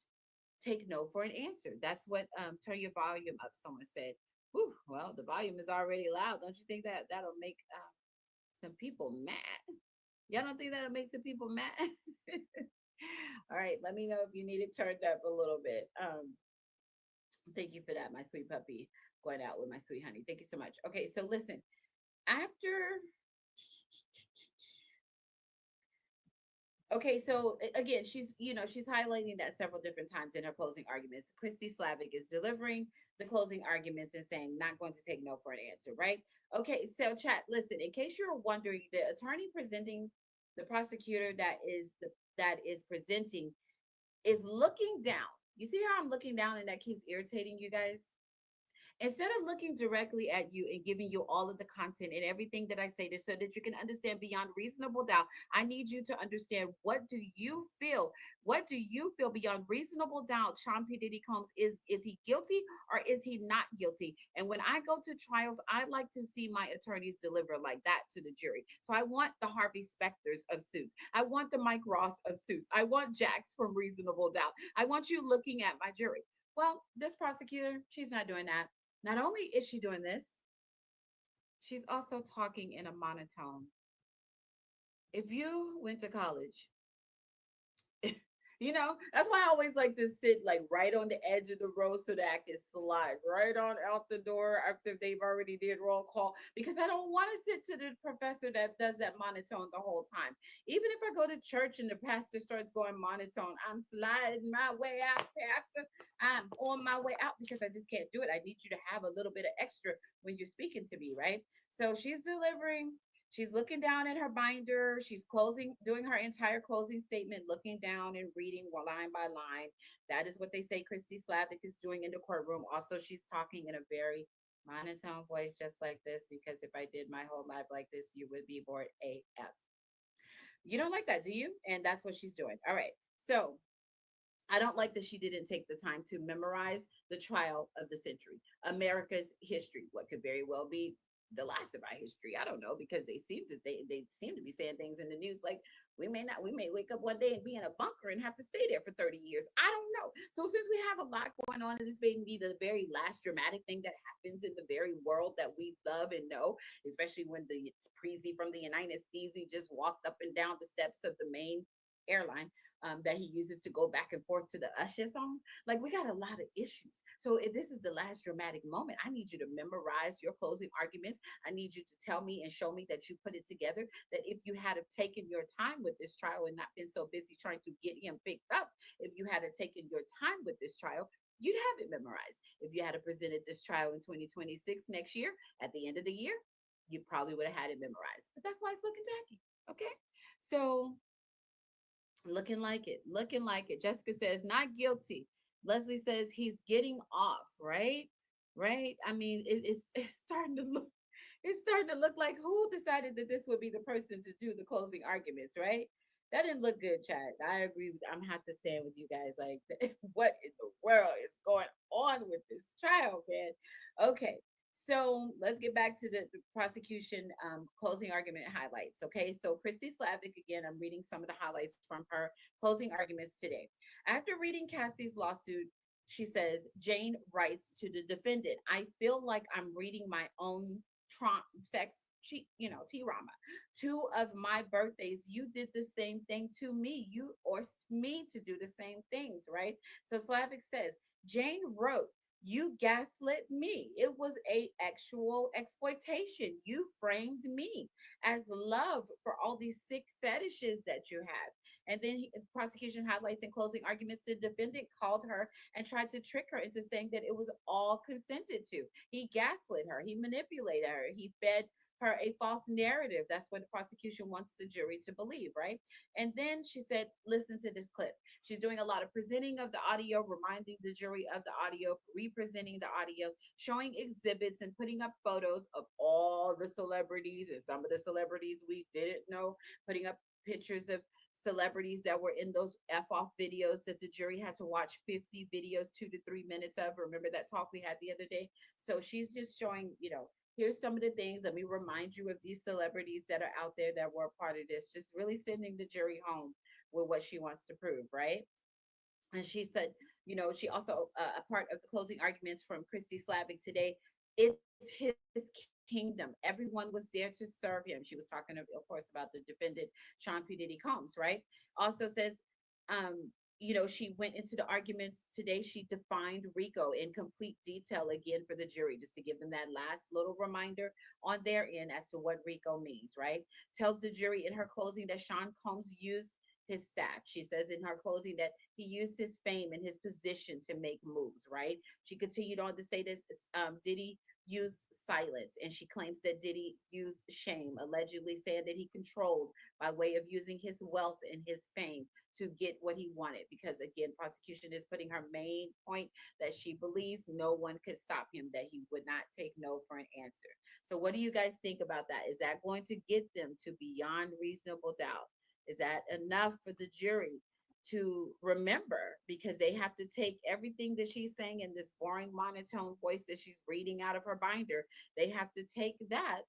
take no for an answer. That's what turn your volume up. Someone said, "Whew, well, the volume is already loud. Don't you think that that'll make some people mad? Y'all don't think that'll make some people mad?" All right, let me know if you need it turned up a little bit. Thank you for that, my sweet puppy. Going out with my sweet honey. Thank you so much. Okay, so listen, after okay, so again, she's highlighting that several different times in her closing arguments. Christy Slavic is delivering the closing arguments and saying not going to take no for an answer, right? Okay, so chat, listen, in case you're wondering, the attorney presenting the prosecutor that is presenting is looking down. You see how I'm looking down and that keeps irritating you guys? Instead of looking directly at you and giving you all of the content and everything that I say this so that you can understand beyond reasonable doubt, I need you to understand what do you feel beyond reasonable doubt Sean P. Diddy Combs is he guilty or is he not guilty? And when I go to trials, I like to see my attorneys deliver like that to the jury. So I want the Harvey Specters of suits. I want the Mike Ross of suits. I want Jax from Reasonable Doubt. I want you looking at my jury. Well, this prosecutor, she's not doing that. Not only is she doing this, she's also talking in a monotone. If you went to college, that's why I always like to sit like right on the edge of the row so that I can slide right on out the door after they've already did roll call because I don't want to sit to the professor that does that monotone the whole time. Even if I go to church and the pastor starts going monotone, I'm sliding my way out, pastor. I'm on my way out because I just can't do it. I need you to have a little bit of extra when you're speaking to me, right? So she's delivering. She's looking down at her binder. She's doing her entire closing statement, looking down and reading line by line. That is what they say Christy Slavic is doing in the courtroom. Also, she's talking in a very monotone voice, just like this, because if I did my whole life like this, you would be bored AF. You don't like that, do you? And that's what she's doing. All right. So I don't like that she didn't take the time to memorize the trial of the century, America's history, what could very well be the last of our history. I don't know because they seem to be saying things in the news like we may wake up one day and be in a bunker and have to stay there for 30 years. I don't know. So since we have a lot going on and this may be the very last dramatic thing that happens in the very world that we love and know, especially when the Preezy from the United States just walked up and down the steps of the main airline that he uses to go back and forth to the Usher song. Like we got a lot of issues. So if this is the last dramatic moment, I need you to memorize your closing arguments. I need you to tell me and show me that you put it together. That if you had have taken your time with this trial and not been so busy trying to get him picked up, if you had have taken your time with this trial, you'd have it memorized. If you had have presented this trial in 2026 next year, at the end of the year, you probably would have had it memorized. But that's why it's looking tacky. Okay. So looking like it. Jessica says not guilty. Leslie says he's getting off, right? Right? I mean, it's starting to look it's starting to look like who decided that this would be the person to do the closing arguments, right? That didn't look good, Chad. I agree with I'm have to stand with you guys. Like what in the world is going on with this trial, man? Okay. So let's get back to the prosecution closing argument highlights. Okay, so Christy Slavic, again, I'm reading some of the highlights from her closing arguments today. After reading Cassie's lawsuit, she says, Jane writes to the defendant, I feel like I'm reading my own sex T Rama, two of my birthdays, you did the same thing to me. You forced me to do the same things, right? So Slavic says, Jane wrote, you gaslit me. It was a actual exploitation. You framed me as love for all these sick fetishes that you have. And then prosecution highlights in closing arguments, the defendant called her and tried to trick her into saying that it was all consented to. He gaslit her, he manipulated her, he fed her a false narrative. That's what the prosecution wants the jury to believe, right? And then she said, listen to this clip. She's doing a lot of presenting of the audio, reminding the jury of the audio, representing the audio, showing exhibits and putting up photos of all the celebrities and some of the celebrities we didn't know, putting up pictures of celebrities that were in those F off videos that the jury had to watch 50 videos, 2 to 3 minutes of. Remember that talk we had the other day? So she's just showing, here's some of the things. Let me remind you of these celebrities that are out there that were a part of this. Just really sending the jury home with what she wants to prove, right? And she said, she also, a part of the closing arguments from Christy Slavic today, it's his kingdom. Everyone was there to serve him. She was talking, of course, about the defendant, Sean P. Diddy Combs, right? Also says, she went into the arguments today. She defined RICO in complete detail again for the jury, just to give them that last little reminder on their end as to what RICO means, right? Tells the jury in her closing that Sean Combs used his staff. She says in her closing that he used his fame and his position to make moves, right? She continued on to say this, Diddy used silence, and she claims that Diddy used shame, allegedly saying that he controlled by way of using his wealth and his fame to get what he wanted. Because again, prosecution is putting her main point that she believes no one could stop him, that he would not take no for an answer. So what do you guys think about that? Is that going to get them to beyond reasonable doubt? Is that enough for the jury to remember? Because they have to take everything that she's saying in this boring monotone voice that she's reading out of her binder. They have to take that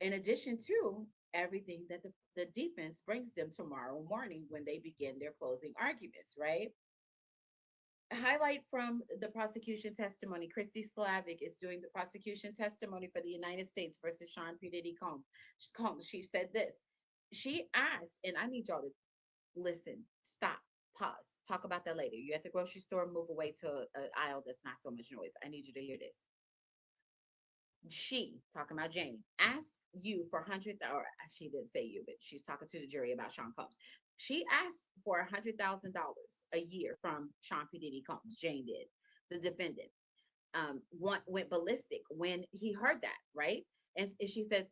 in addition to everything that the defense brings them tomorrow morning when they begin their closing arguments, right? Highlight from the prosecution testimony. Christy Slavic is doing the prosecution testimony for the United States versus Sean P. Diddy Combs. She said this. She asked, and I need y'all to listen, stop, pause, talk about that later. You're at the grocery store, move away to an aisle that's not so much noise. I need you to hear this. She, talking about Jane, asked you for 100, or she didn't say you, but she's talking to the jury about Sean Combs. She asked for $100,000 a year from Sean P. Diddy Combs. Jane did, the defendant. Went ballistic when he heard that, right? And she says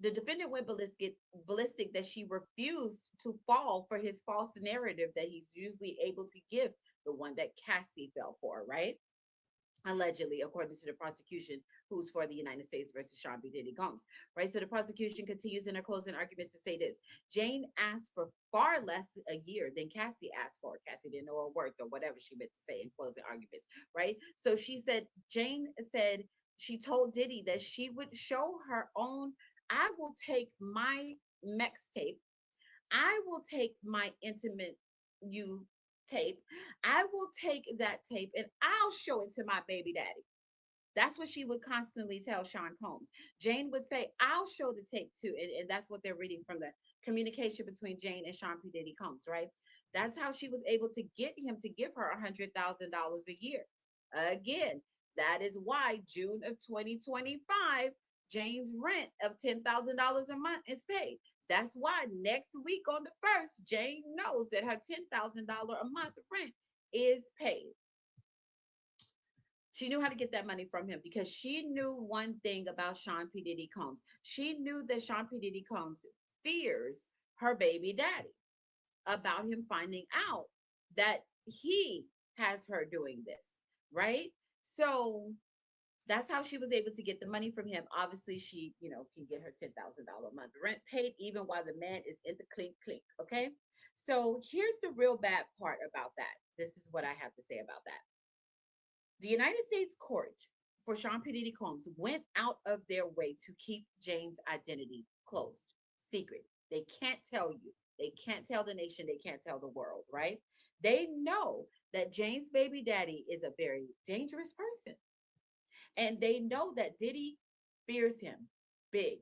the defendant went ballistic that she refused to fall for his false narrative that he's usually able to give, the one that Cassie fell for, right? Allegedly, according to the prosecution, who's for the United States versus Sean B. Diddy Combs, right? So the prosecution continues in her closing arguments to say this. Jane asked for far less a year than Cassie asked for. Cassie didn't know her worth or whatever she meant to say in closing arguments, right? So she said, Jane said she told Diddy that she would show her own. I will take my Mex tape. I will take my intimate you tape. I will take that tape and I'll show it to my baby daddy. That's what she would constantly tell Sean Combs. Jane would say, I'll show the tape too. And that's what they're reading from the communication between Jane and Sean P. Diddy Combs, right? That's how she was able to get him to give her $100,000 a year. Again, that is why June of 2025, Jane's rent of $10,000 a month is paid. That's why next week on the 1st, Jane knows that her $10,000 a month rent is paid. She knew how to get that money from him because she knew one thing about Sean P. Diddy Combs. She knew that Sean P. Diddy Combs fears her baby daddy about him finding out that he has her doing this, right? So that's how she was able to get the money from him. Obviously, she, can get her $10,000 a month rent paid even while the man is in the clink clink. Okay. So here's the real bad part about that. This is what I have to say about that. The United States court for Sean P. Diddy Combs went out of their way to keep Jane's identity closed, secret. They can't tell you. They can't tell the nation. They can't tell the world, right? They know that Jane's baby daddy is a very dangerous person. And they know that Diddy fears him big,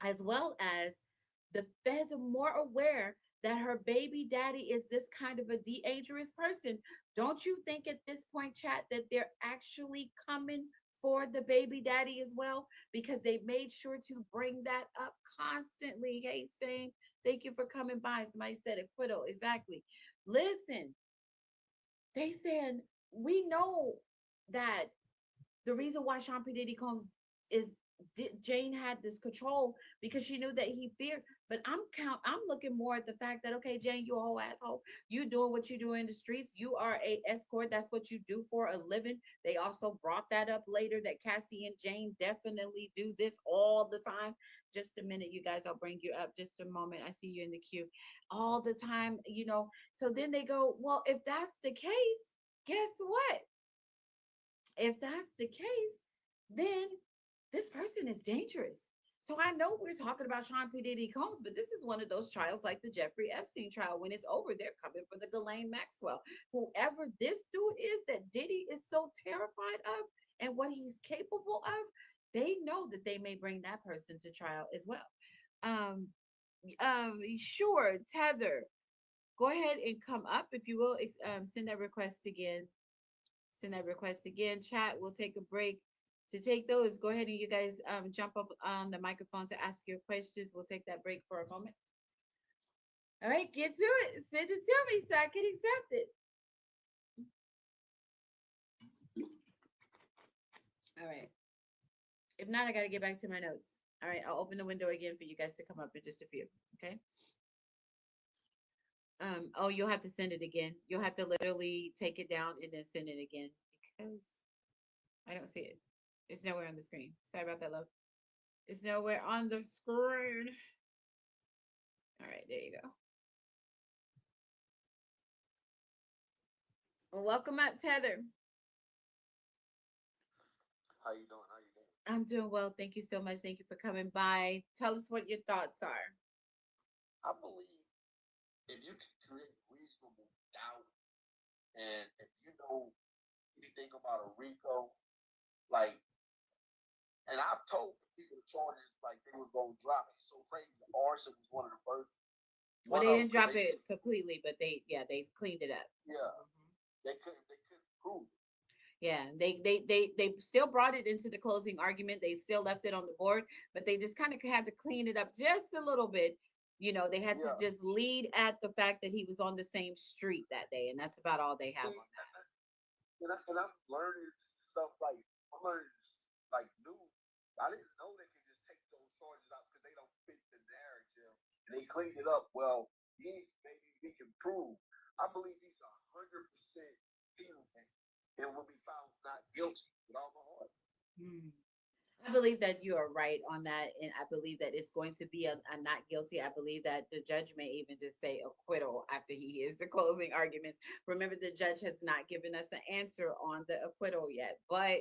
as well as the feds are more aware that her baby daddy is this kind of a dangerous person. Don't you think at this point, chat, that they're actually coming for the baby daddy as well? Because they made sure to bring that up constantly. Hey, saying, thank you for coming by. Somebody said acquittal. Exactly. Listen, they saying, we know that the reason why Sean P. Diddy Combs is Jane had this control because she knew that he feared. But I'm looking more at the fact that, okay, Jane, you a whole asshole. You doing what you do in the streets. You are a escort. That's what you do for a living. They also brought that up later that Cassie and Jane definitely do this all the time. Just a minute, you guys. I'll bring you up. Just a moment. I see you in the queue. All the time, you know. So then they go, well, if that's the case, guess what? If that's the case, then this person is dangerous. So I know we're talking about Sean P. Diddy Combs, but this is one of those trials like the Jeffrey Epstein trial. When it's over, they're coming for the Ghislaine Maxwell. Whoever this dude is that Diddy is so terrified of and what he's capable of, they know that they may bring that person to trial as well. Um, sure, Tether, go ahead and come up if you will. Send that request again. Send that request again. Chat. We'll take a break. To take those, go ahead and you guys jump up on the microphone to ask your questions. We'll take that break for a moment. All right, get to it. Send it to me so I can accept it. All right. If not, I got to get back to my notes. All right, I'll open the window again for you guys to come up in just a few. Okay. Oh, you'll have to send it again. You'll have to literally take it down and then send it again because I don't see it. It's nowhere on the screen. Sorry about that, love. It's nowhere on the screen. All right, there you go. Well, welcome up, Tether. How you doing? How you doing? I'm doing well. Thank you so much. Thank you for coming by. Tell us what your thoughts are. I believe if you can create reasonable doubt, and if you know anything about a RICO, like, and I've told people the charges like they were gonna drop. It's so crazy. The arson was Well, one they of them, didn't because drop they it could, completely, but they cleaned it up. yeah, Mhm. they couldn't prove it. Yeah, they still brought it into the closing argument. They still left it on the board, but they just kind of had to clean it up just a little bit. You know, they had to Yeah, just lead at the fact that he was on the same street that day, and that's about all they have see, on that. and I'm learning stuff like I'm learning like new. I didn't know they could just take those charges out because they don't fit the narrative, and they cleaned it up. Well, he's maybe we can prove. I believe he's 100% innocent and will be found not guilty with all my heart. Hmm. I believe that you are right on that, and I believe that it's going to be a not guilty. I believe that the judge may even just say acquittal after he hears the closing arguments. Remember, the judge has not given us an answer on the acquittal yet, but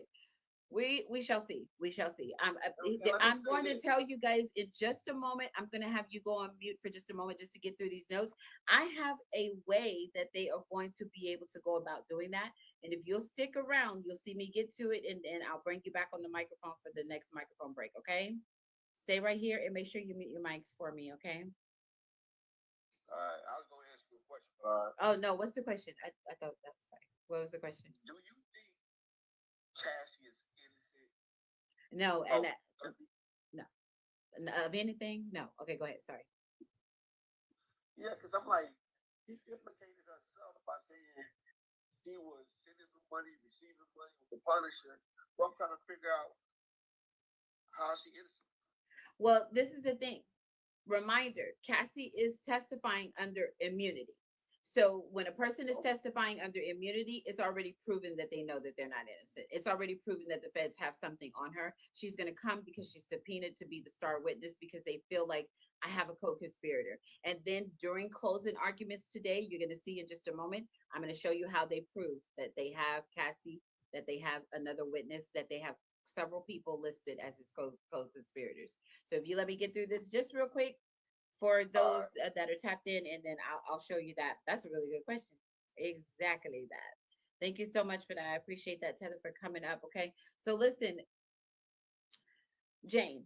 we shall see. We shall see. And let me I'm say going to this. tell you guys in just a moment. I'm going to have you go on mute for just a moment just to get through these notes. I have a way that they are going to be able to go about doing that. And if you'll stick around, you'll see me get to it, and then I'll bring you back on the microphone for the next microphone break. Okay? Stay right here and make sure you mute your mics for me. Okay? I was going to ask you a question. But Oh no, what's the question? I thought that was sorry. What was the question? do you think Cassie is innocent No, and of? no, of anything? No. Okay, go ahead. Sorry. Yeah, because I'm like, he implicated herself by saying she was sending some money, receiving money with the Punisher. So I'm trying to figure out how she innocent. Well, this is the thing. Reminder, Cassie is testifying under immunity. So when a person is Okay. testifying under immunity, it's already proven that they know that they're not innocent. It's already proven that the feds have something on her. She's going to come because she's subpoenaed to be the star witness because they feel like I have a co-conspirator. And then during closing arguments today, you're going to see in just a moment, I'm going to show you how they prove that they have Cassie, that they have another witness, that they have several people listed as his co-conspirators. So if you let me get through this just real quick for All those right. that are tapped in, and then I'll show you that. That's a really good question. Exactly that. Thank you so much for that. I appreciate that, Tether, for coming up. Okay. So listen, Jane.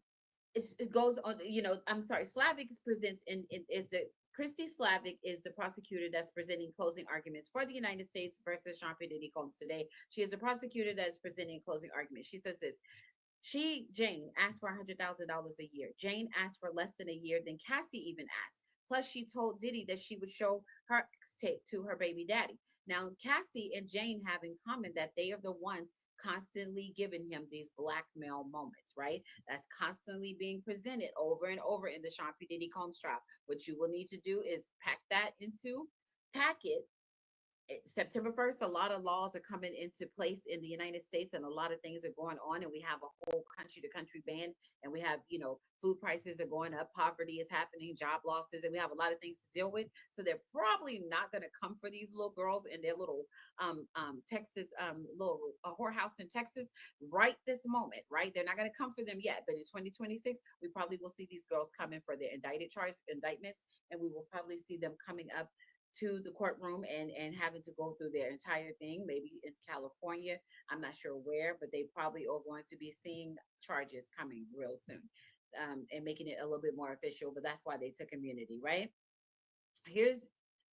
It goes on, I'm sorry, Slavic presents is the Christy Slavic is the prosecutor that's presenting closing arguments for the United States versus Jean Pierre Diddy Combs today. She is the prosecutor that's presenting closing arguments. She says this. Jane, asked for $100,000 a year. Jane asked for less than a year than Cassie even asked. Plus, she told Diddy that she would show her ex tape to her baby daddy. Now, Cassie and Jane have in common that they are the ones constantly giving him these blackmail moments, right? That's constantly being presented over and over in the Sean P. Diddy Combs trial. What you will need to do is pack it September 1st, a lot of laws are coming into place in the United States and a lot of things are going on. And we have a whole country to country ban. And we have, food prices are going up, poverty is happening, job losses, and we have a lot of things to deal with. So they're probably not going to come for these little girls in their little Texas, little whorehouse in Texas right this moment, right? They're not going to come for them yet. But in 2026, we probably will see these girls coming for their indictments, and we will probably see them coming up to the courtroom and having to go through their entire thing, maybe in California. I'm not sure where, but they probably are going to be seeing charges coming real soon, and making it a little bit more official. But that's why they took immunity, right? Here's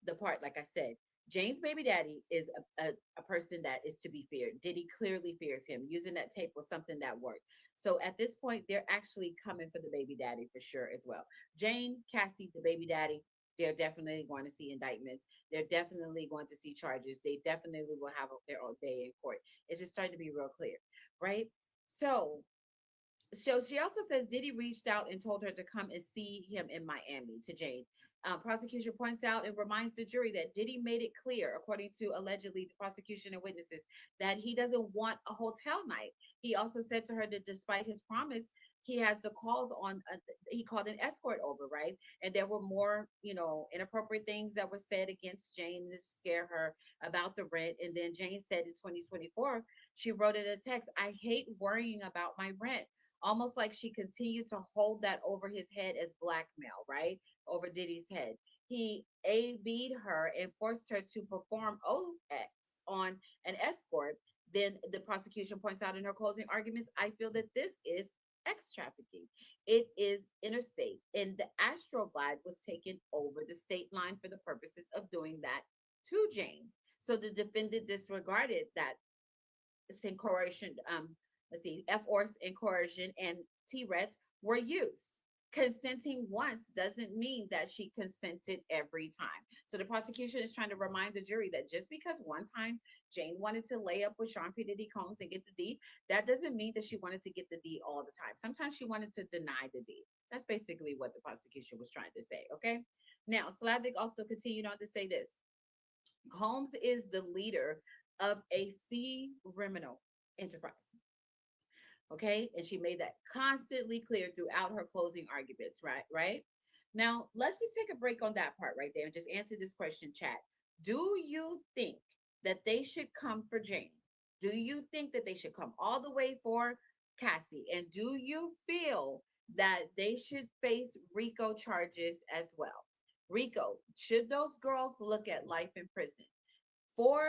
the part, like I said, James' baby daddy is a person that is to be feared. Diddy clearly fears him. Using that tape was something that worked. So at this point, they're actually coming for the baby daddy for sure as well. Jane, Cassie, the baby daddy, they're definitely going to see indictments. They're definitely going to see charges. They definitely will have their own day in court. It's just starting to be real clear, right? So she also says Diddy reached out and told her to come and see him in Miami to Jane. Prosecution points out and reminds the jury that Diddy made it clear, according to allegedly the prosecution and witnesses, that he doesn't want a hotel night. He also said to her that despite his promise, he has the calls on, he called an escort over, right? And there were more, inappropriate things that were said against Jane to scare her about the rent. And then Jane said in 2024, she wrote in a text, I hate worrying about my rent, almost like she continued to hold that over his head as blackmail, right? Over Diddy's head. He AB'd her and forced her to perform OX on an escort. Then the prosecution points out in her closing arguments, I feel that this is X trafficking. It is interstate, and the Astroglide was taken over the state line for the purposes of doing that to Jane. So the defendant disregarded that in coercion, let's see, F-Orse and coercion and T-Rets were used. Consenting once doesn't mean that she consented every time. So the prosecution is trying to remind the jury that just because one time Jane wanted to lay up with Sean P. Diddy Combs and get the deed, that doesn't mean that she wanted to get the deed all the time. Sometimes she wanted to deny the deed. That's basically what the prosecution was trying to say, okay? Now, Slavic also continued on to say this. Combs is the leader of a C criminal enterprise. Okay. And she made that constantly clear throughout her closing arguments, right? Right. Now, let's just take a break on that part right there and just answer this question, chat. Do you think that they should come for Jane? Do you think that they should come all the way for Cassie? And do you feel that they should face RICO charges as well? RICO, should those girls look at life in prison for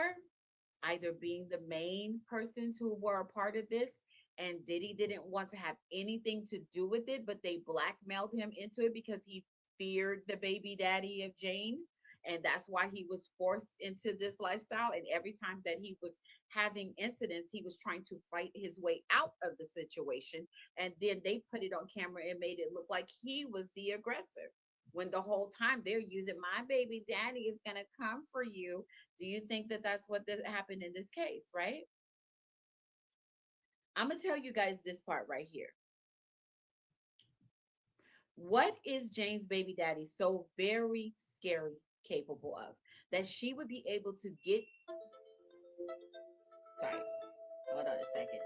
either being the main persons who were a part of this, and Diddy didn't want to have anything to do with it, but they blackmailed him into it because he feared the baby daddy of Jane. And that's why he was forced into this lifestyle. And every time that he was having incidents, he was trying to fight his way out of the situation. And then they put it on camera and made it look like he was the aggressor. When the whole time they're using my baby daddy is going to come for you. Do you think that that's what this happened in this case, right? I'm going to tell you guys this part right here. What is Jane's baby daddy so very scary capable of that she would be able to get? Sorry, hold on a second.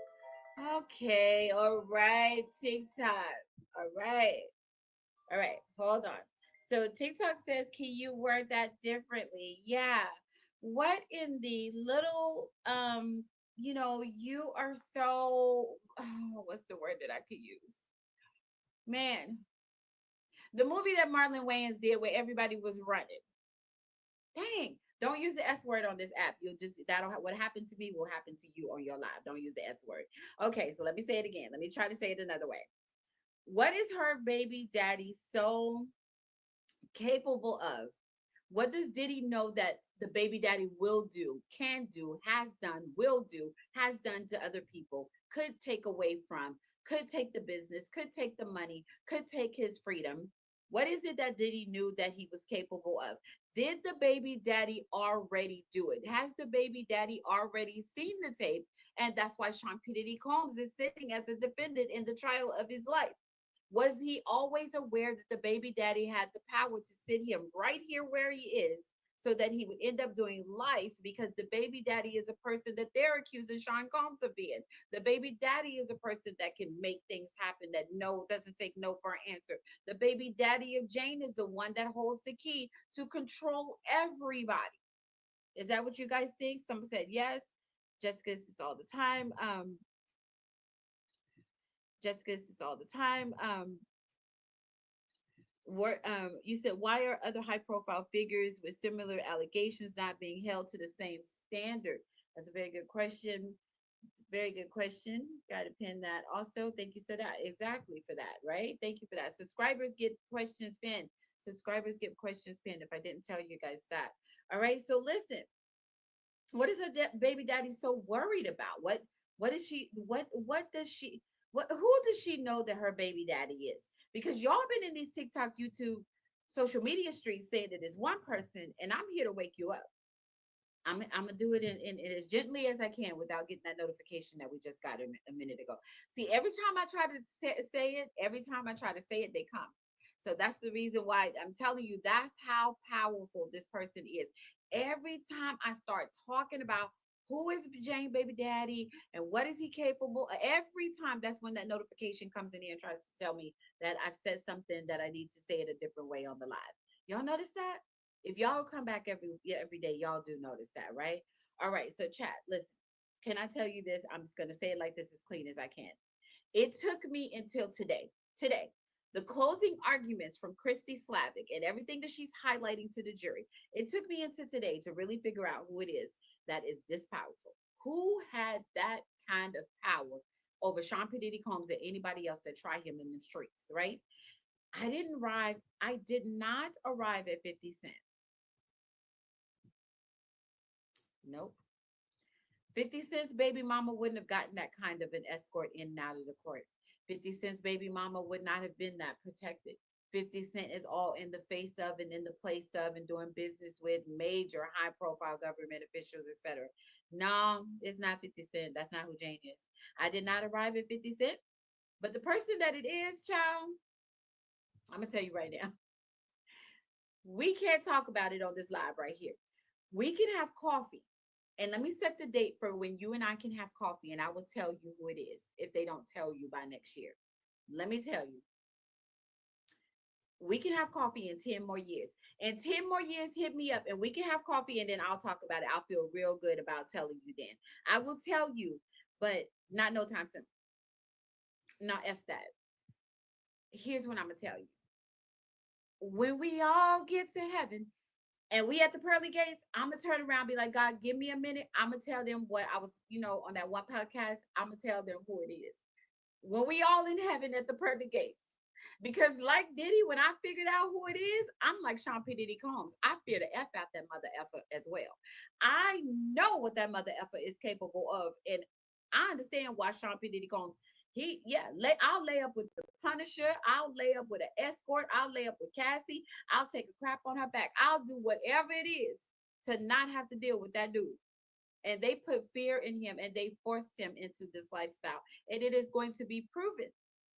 Okay, all right, TikTok. All right, all right, hold on. So TikTok says, can you word that differently? Yeah. What in the little you are so what's the word that I could use? Man, the movie that Marlon Wayans did where everybody was running. Dang. Don't use the S word on this app. You'll just that'll what happened to me will happen to you on your live. Don't use the S word. Okay, so let me say it again. Let me try to say it another way. What is her baby daddy so capable of? What does Diddy know that the baby daddy will do, can do, has done, will do, has done to other people, could take away from, could take the business, could take the money, could take his freedom? What is it that Diddy knew that he was capable of? Did the baby daddy already do it? Has the baby daddy already seen the tape? And that's why Sean P. Diddy Combs is sitting as a defendant in the trial of his life. Was he always aware that the baby daddy had the power to sit him right here where he is so that he would end up doing life because the baby daddy is a person that they're accusing Sean Combs of being? The baby daddy is a person that can make things happen, that no doesn't take no for an answer. The baby daddy of Jane is the one that holds the key to control everybody. Is that what you guys think? Someone said yes. Jessica's this all the time. Jessica's this all the time. You said, why are other high profile figures with similar allegations not being held to the same standard? That's a very good question. Very good question. Got to pin that also. Thank you for that. Exactly for that, right? Thank you for that. Subscribers get questions pinned. Subscribers get questions pinned if I didn't tell you guys that. All right. So listen, what is her baby daddy so worried about? What is she what does she what who does she know that her baby daddy is? Because y'all been in these TikTok, YouTube, social media streets saying that it's one person, and I'm here to wake you up. I'm gonna do it in as gently as I can without getting that notification that we just got a minute ago. See, every time I try to say it, every time I try to say it, they come. So that's the reason why I'm telling you that's how powerful this person is. Every time I start talking about who is Jane baby daddy and what is he capable, every time that's when that notification comes in here and tries to tell me that I've said something that I need to say it a different way on the live. Y'all notice that? If y'all come back every day, y'all do notice that, right? All right, so chat, listen. Can I tell you this? I'm just gonna say it like this as clean as I can. It took me until today, the closing arguments from Christy Slavic and everything that she's highlighting to the jury. It took me into today to really figure out who it is that is this powerful. Who had that kind of power over Sean P. Diddy Combs and anybody else that tried him in the streets, right? I did not arrive at 50 Cent. Nope. 50 Cent's baby mama wouldn't have gotten that kind of an escort in and out of the court. 50 Cent's baby mama would not have been that protected. 50 Cent is all in the face of and in the place of and doing business with major high profile government officials, etc. No, it's not 50 Cent. That's not who Jane is. I did not arrive at 50 Cent, but the person that it is, child, I'm going to tell you right now. We can't talk about it on this live right here. We can have coffee. And let me set the date for when you and I can have coffee, and I will tell you who it is if they don't tell you by next year. Let me tell you, we can have coffee in 10 more years. And 10 more years, hit me up and we can have coffee and then I'll talk about it. I'll feel real good about telling you then. I will tell you, but not no time soon. Not F that. Here's what I'm going to tell you. When we all get to heaven, and we at the pearly gates, I'm gonna turn around and be like, God, give me a minute. I'm gonna tell them what I was, on that one podcast. I'm gonna tell them who it is. When we all in heaven at the pearly gates. Because like Diddy, when I figured out who it is, I'm like Sean P. Diddy Combs. I fear the F out that mother effer as well. I know what that mother effer is capable of. And I understand why Sean P. Diddy Combs, I'll lay up with the Punisher. I'll lay up with an escort. I'll lay up with Cassie. I'll take a crap on her back. I'll do whatever it is to not have to deal with that dude. And they put fear in him and they forced him into this lifestyle. And it is going to be proven.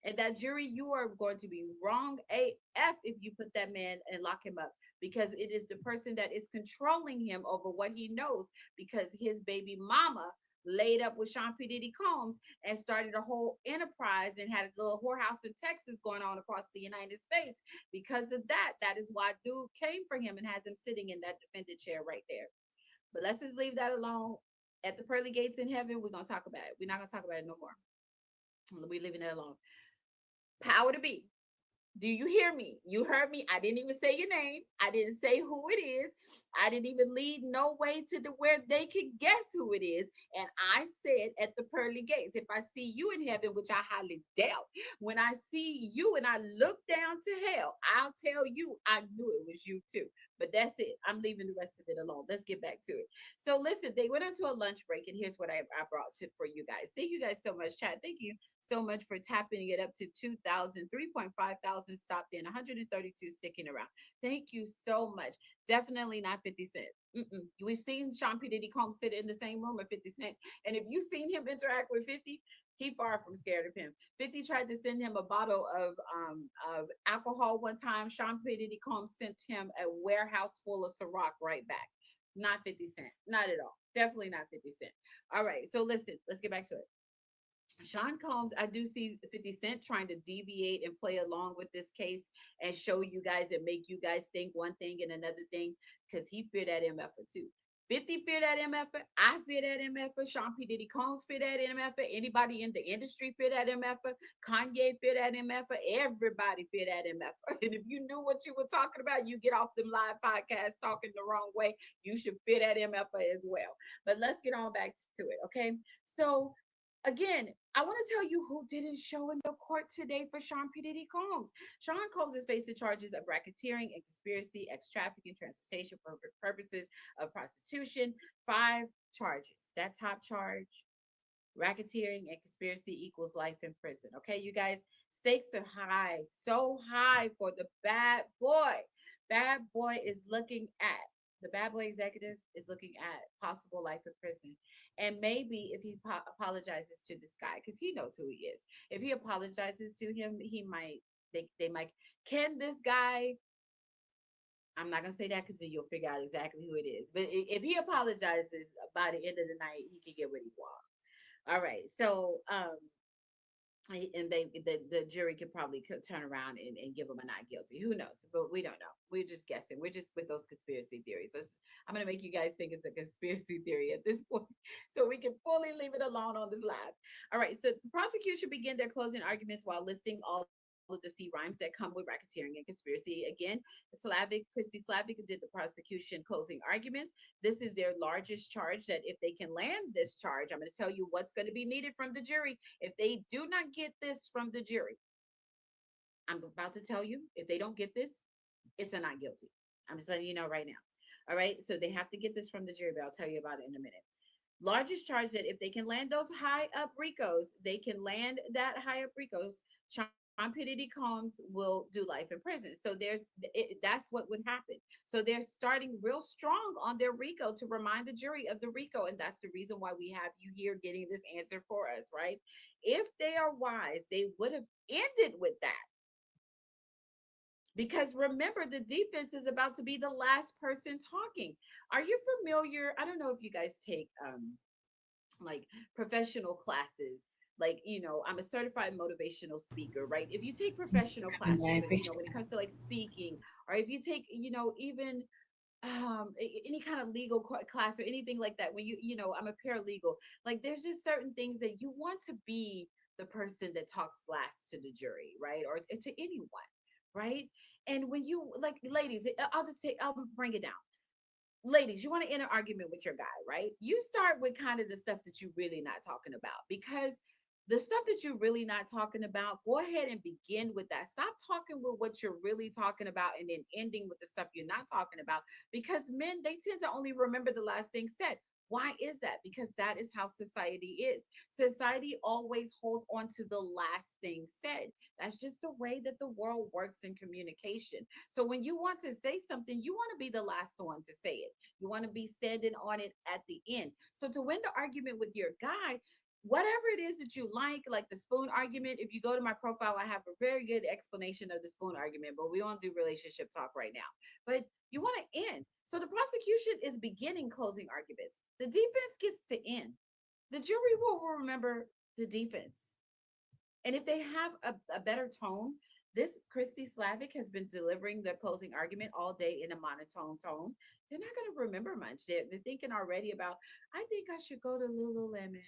And that jury, you are going to be wrong AF if you put that man and lock him up because it is the person that is controlling him over what he knows because his baby mama laid up with Sean P. Diddy Combs and started a whole enterprise and had a little whorehouse in Texas going on across the United States. Because of that, that is why dude came for him and has him sitting in that defendant chair right there. But let's just leave that alone. At the pearly gates in heaven, we're gonna talk about it. We're not gonna talk about it no more. We're leaving it alone. Power to be. Do you hear me? You heard me. I didn't even say your name. I didn't say who it is. I didn't even lead no way to the where they could guess who it is. And I said at the pearly gates, if I see you in heaven, which I highly doubt, when I see you and I look down to hell, I'll tell you I knew it was you too. But that's it. I'm leaving the rest of it alone. Let's get back to it. So listen, they went into a lunch break, and here's what I brought to for you guys. Thank you guys so much, chat. Thank you so much for tapping it up to 2,000, 3,500 stopped in, 132 sticking around. Thank you so much. Definitely not 50 Cent. Mm-mm. We've seen Sean P. Diddy Combs sit in the same room with 50 Cent. And if you've seen him interact with 50, he far from scared of him. 50 tried to send him a bottle of alcohol one time. Sean P. Diddy Combs sent him a warehouse full of Ciroc right back. Not 50 Cent. Not at all. Definitely not 50 Cent. All right. So listen, let's get back to it. Sean Combs, I do see 50 Cent trying to deviate and play along with this case and show you guys and make you guys think one thing and another thing because he feared that MFer too. 50 fear that MFer. I fear that MFer. Sean P. Diddy Combs fear that MFer. Anybody in the industry fear that MFer. Kanye fear that MFer. Everybody fear that MFer. And if you knew what you were talking about, you get off them live podcasts talking the wrong way. You should fear that MFer as well. But let's get on back to it, okay? So again, I want to tell you who didn't show in the court today for Sean P. Diddy Combs. Sean Combs is facing charges of racketeering and conspiracy, ex trafficking, transportation for purposes of prostitution. Five charges. That top charge, racketeering and conspiracy equals life in prison. Okay, you guys, stakes are high, so high for the bad boy. Bad boy is looking at the bad boy executive is looking at possible life in prison. And maybe if he apologizes to this guy, because he knows who he is, if he apologizes to him, he might, they might, can this guy, I'm not gonna say that because then you'll figure out exactly who it is. But if he apologizes by the end of the night, he can get what he wants. All right. So and the jury could probably turn around and give them a not guilty. Who knows? But we don't know. We're just guessing. We're just with those conspiracy theories. So I'm gonna make you guys think it's a conspiracy theory at this point, so we can fully leave it alone on this live. All right. So the prosecution began their closing arguments while listing all of the C rhymes that come with racketeering and conspiracy. Again, Christy Slavic did the prosecution closing arguments. This is their largest charge. That if they can land this charge, I'm going to tell you what's going to be needed from the jury. If they do not get this from the jury, I'm about to tell you, if they don't get this, it's a not guilty. I'm just letting you know right now. All right. So they have to get this from the jury, but I'll tell you about it in a minute. Largest charge that if they can land those high up Ricos, they can land that high up Ricos. Sean P. Diddy Combs will do life in prison. So that's what would happen. So they're starting real strong on their Rico to remind the jury of the Rico. And that's the reason why we have you here getting this answer for us, right? If they are wise, they would have ended with that. Because remember, the defense is about to be the last person talking. Are you familiar? I don't know if you guys take like professional classes, like, I'm a certified motivational speaker, right? If you take professional And I classes, appreciate when it comes to like speaking, or if you take, even any kind of legal class or anything like that, when I'm a paralegal, like there's just certain things that you want to be the person that talks last to the jury, right? Or to anyone, right? And when you, like, ladies, I'll bring it down. Ladies, you want to enter argument with your guy, right? You start with kind of the stuff that you're really not talking about, because the stuff that you're really not talking about, go ahead and begin with that. Stop talking with what you're really talking about and then ending with the stuff you're not talking about, because men, they tend to only remember the last thing said. Why is that? Because that is how society is. Society always holds on to the last thing said. That's just the way that the world works in communication. So when you want to say something, you want to be the last one to say it. You want to be standing on it at the end. So to win the argument with your guy, whatever it is that you like the spoon argument, if you go to my profile, I have a very good explanation of the spoon argument, but we won't do relationship talk right now. But you want to end. So the prosecution is beginning closing arguments. The defense gets to end. The jury will remember the defense. And if they have a better tone, this Christy Slavic has been delivering the closing argument all day in a monotone tone. They're not going to remember much. They're thinking already about, I think I should go to Lululemon.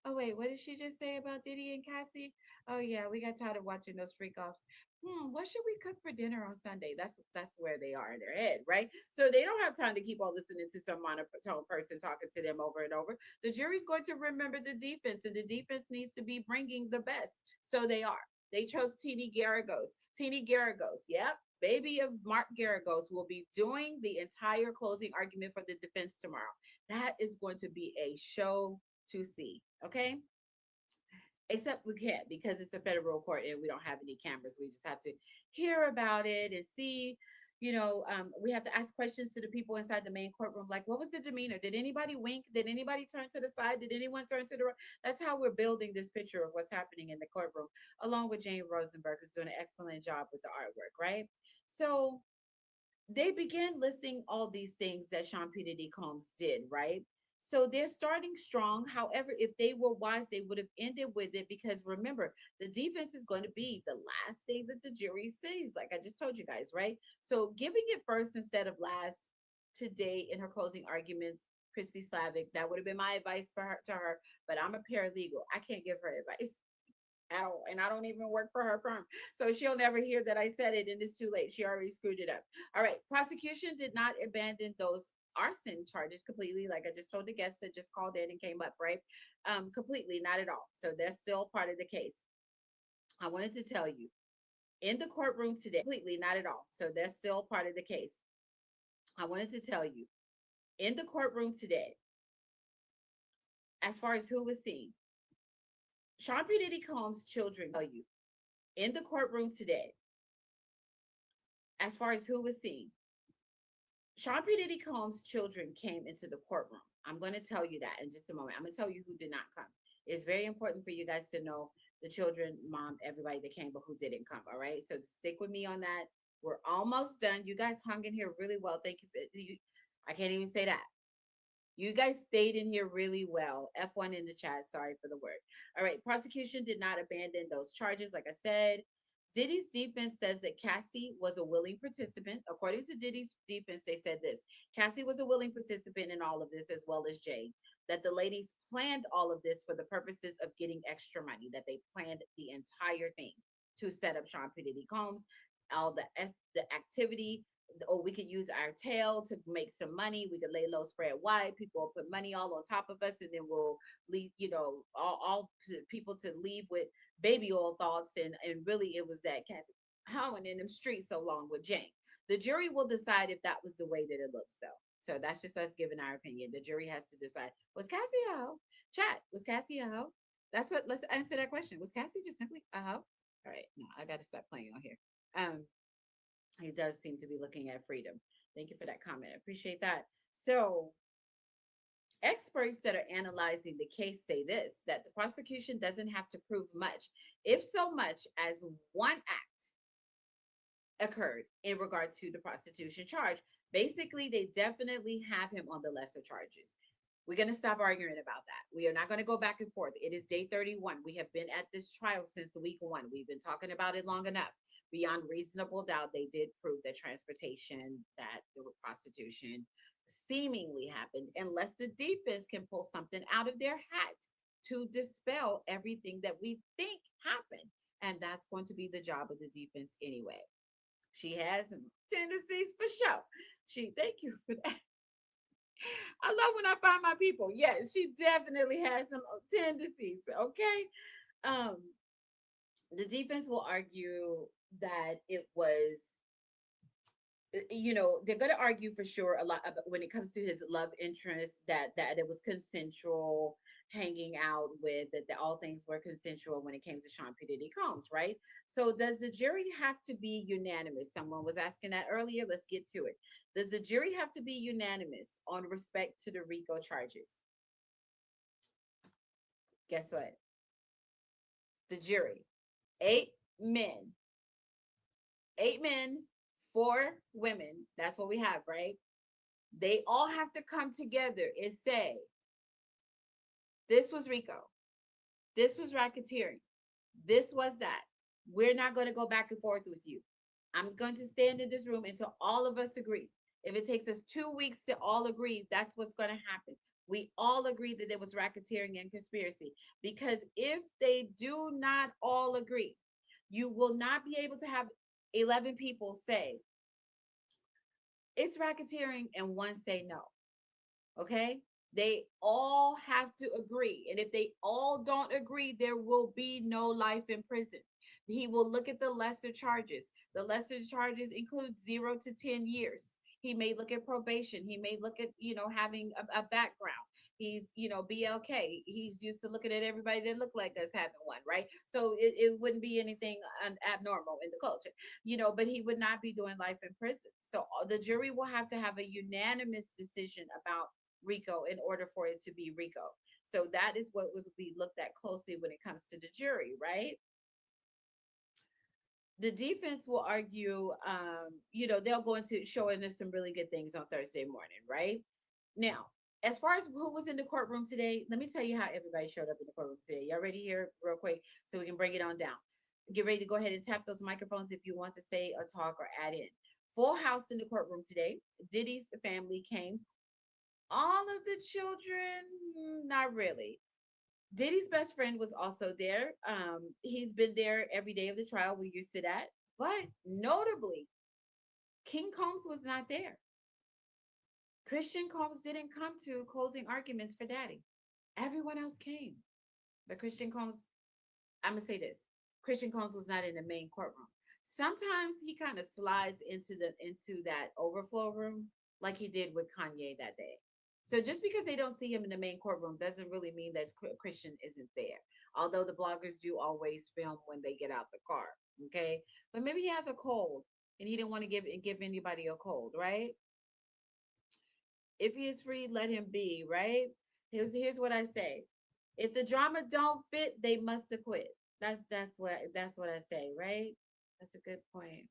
Oh, wait, what did she just say about Diddy and Cassie? Oh, yeah, we got tired of watching those freak offs. What should we cook for dinner on Sunday? That's where they are in their head, right? So they don't have time to keep on listening to some monotone person talking to them over and over. The jury's going to remember the defense, and the defense needs to be bringing the best. So they are. They chose Teeny Garagos. Teeny Garagos, yep. Baby of Mark Garagos will be doing the entire closing argument for the defense tomorrow. That is going to be a show to see. Okay, except we can't because it's a federal court and we don't have any cameras. We just have to hear about it and see. We have to ask questions to the people inside the main courtroom, like, what was the demeanor? Did anybody wink? Did anybody turn to the side? Did anyone turn to the right? That's how we're building this picture of what's happening in the courtroom, along with Jane Rosenberg, who's doing an excellent job with the artwork, right? So they began listing all these things that Sean P. Diddy Combs did, right? So they're starting strong. However, if they were wise, they would have ended with it because remember, the defense is going to be the last thing that the jury sees, like I just told you guys, right? So giving it first instead of last today in her closing arguments, Christy Slavic, that would have been my advice for her to her, but I'm a paralegal. I can't give her advice at all. And I don't even work for her firm. So she'll never hear that I said it and it's too late. She already screwed it up. All right. Prosecution did not abandon those arson charges completely. Like I just told the guests that just called in and came up, right? Completely, not at all. So that's still part of the case. I wanted to tell you in the courtroom today, completely, not at all. So that's still part of the case. I wanted to tell you in the courtroom today, as far as who was seen, Sean P. Diddy Combs' children you in the courtroom today, as far as who was seen, Sean P. Diddy Combs' children came into the courtroom. I'm going to tell you that in just a moment. I'm going to tell you who did not come. It's very important for you guys to know the children, mom, everybody that came, but who didn't come. All right. So stick with me on that. We're almost done. You guys hung in here really well. Thank you for you. I can't even say that. You guys stayed in here really well. F1 in the chat. Sorry for the word. All right. Prosecution did not abandon those charges. Like I said, Diddy's defense says that Cassie was a willing participant. According to Diddy's defense, they said this: Cassie was a willing participant in all of this, as well as Jay. That the ladies planned all of this for the purposes of getting extra money, that they planned the entire thing to set up Sean P. Diddy Combs, all the activity. Or we could use our tail to make some money. We could lay low, spread wide. People will put money all on top of us, and then we'll leave, all people to leave with baby oil thoughts. And really, it was that Cassie howling in them streets so long with Jane. The jury will decide if that was the way that it looks, though. So that's just us giving our opinion. The jury has to decide. Was Cassie a hoe? Chat. Was Cassie a hoe? That's what. Let's answer that question. Was Cassie just simply a hoe? All right. No, I got to stop playing on here. He does seem to be looking at freedom. Thank you for that comment. I appreciate that. So, experts that are analyzing the case say this, that the prosecution doesn't have to prove much, if so much as one act occurred in regard to the prostitution charge. Basically, they definitely have him on the lesser charges. We're going to stop arguing about that. We are not going to go back and forth. It is day 31. We have been at this trial since week one. We've been talking about it long enough. Beyond reasonable doubt, they did prove that transportation, that the prostitution seemingly happened, unless the defense can pull something out of their hat to dispel everything that we think happened. And that's going to be the job of the defense anyway. She has some tendencies for sure. Thank you for that. I love when I find my people. Yes, she definitely has some tendencies. Okay. Um, the defense will argue that it was, they're going to argue for sure a lot about when it comes to his love interest, that it was consensual hanging out with, that all things were consensual when it came to Sean P. Diddy Combs, right? So does the jury have to be unanimous? Someone was asking that earlier. Let's get to it. Does the jury have to be unanimous on respect to the RICO charges? Guess what? The jury, eight men, 8 men, 4 women. That's what we have, right? They all have to come together and say, this was RICO. This was racketeering. This was that. We're not going to go back and forth with you. I'm going to stand in this room until all of us agree. If it takes us 2 weeks to all agree, that's what's going to happen. We all agree that there was racketeering and conspiracy. Because if they do not all agree, You will not be able to have 11 people say it's racketeering and one say no. Okay? They all have to agree. And if they all don't agree, there will be no life in prison. He will look at the lesser charges. The lesser charges include 0 to 10 years. He may look at probation. He may look at, having a background. He's, BLK. He's used to looking at everybody that look like us having one, right? So it wouldn't be anything abnormal in the culture, but he would not be doing life in prison. So the jury will have to have a unanimous decision about RICO in order for it to be RICO. So that is what was be looked at closely when it comes to the jury, right? The defense will argue, they'll go into showing us some really good things on Thursday morning, right? Now, as far as who was in the courtroom today, let me tell you how everybody showed up in the courtroom today. Y'all ready here, real quick, so we can bring it on down. Get ready to go ahead and tap those microphones if you want to say or talk or add in. Full house in the courtroom today. Diddy's family came. All of the children, not really. Diddy's best friend was also there. He's been there every day of the trial. We used to that. But notably, King Combs was not there. Christian Combs didn't come to closing arguments for Daddy. Everyone else came. But Christian Combs, I'm gonna say this: Christian Combs was not in the main courtroom. Sometimes he kind of slides into that overflow room, like he did with Kanye that day. So just because they don't see him in the main courtroom doesn't really mean that Christian isn't there. Although the bloggers do always film when they get out the car, okay? But maybe he has a cold and he didn't want to give anybody a cold, right? If he is free, let him be, right? Here's what I say: if the drama don't fit, they must acquit. That's what I say, right? That's a good point.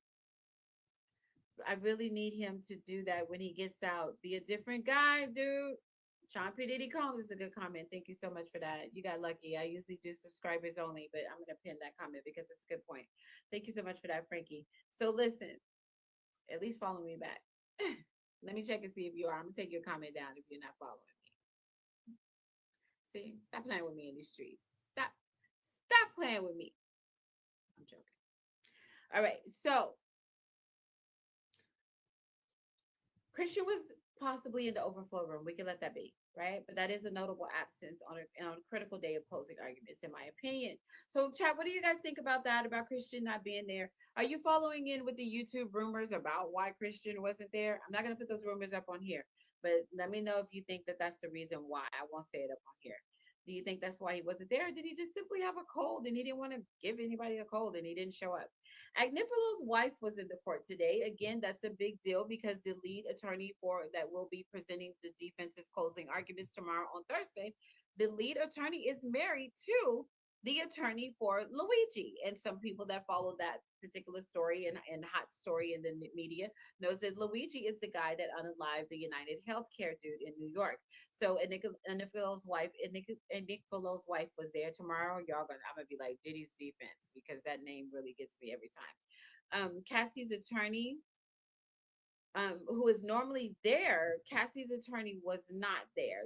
I really need him to do that when he gets out. Be a different guy, dude. Sean P. Diddy Combs is a good comment. Thank you so much for that. You got lucky. I usually do subscribers only, but I'm gonna pin that comment because it's a good point. Thank you so much for that, Frankie. So listen, at least follow me back. Let me check and see if you are. I'm gonna take your comment down if you're not following me. See, stop playing with me in these streets. Stop playing with me. I'm joking. All right, so Christian was possibly in the overflow room. We can let that be, right? But that is a notable absence on a critical day of closing arguments, in my opinion. So, chat, what do you guys think about that? About Christian not being there? Are you following in with the YouTube rumors about why Christian wasn't there? I'm not gonna put those rumors up on here, but let me know if you think that that's the reason why. I won't say it up on here. Do you think that's why he wasn't there? Or did he just simply have a cold and he didn't want to give anybody a cold and he didn't show up? Agnifalo's wife was in the court today. Again, that's a big deal because the lead attorney for that will be presenting the defense's closing arguments tomorrow on Thursday, the lead attorney is married to the attorney for Luigi. And some people that follow that particular story and hot story in the media knows that Luigi is the guy that unalived the United Healthcare dude in New York. So and Nick Fallow's wife was there tomorrow. I'm gonna be like Diddy's defense because that name really gets me every time. Cassie's attorney, who is normally there, Cassie's attorney was not there.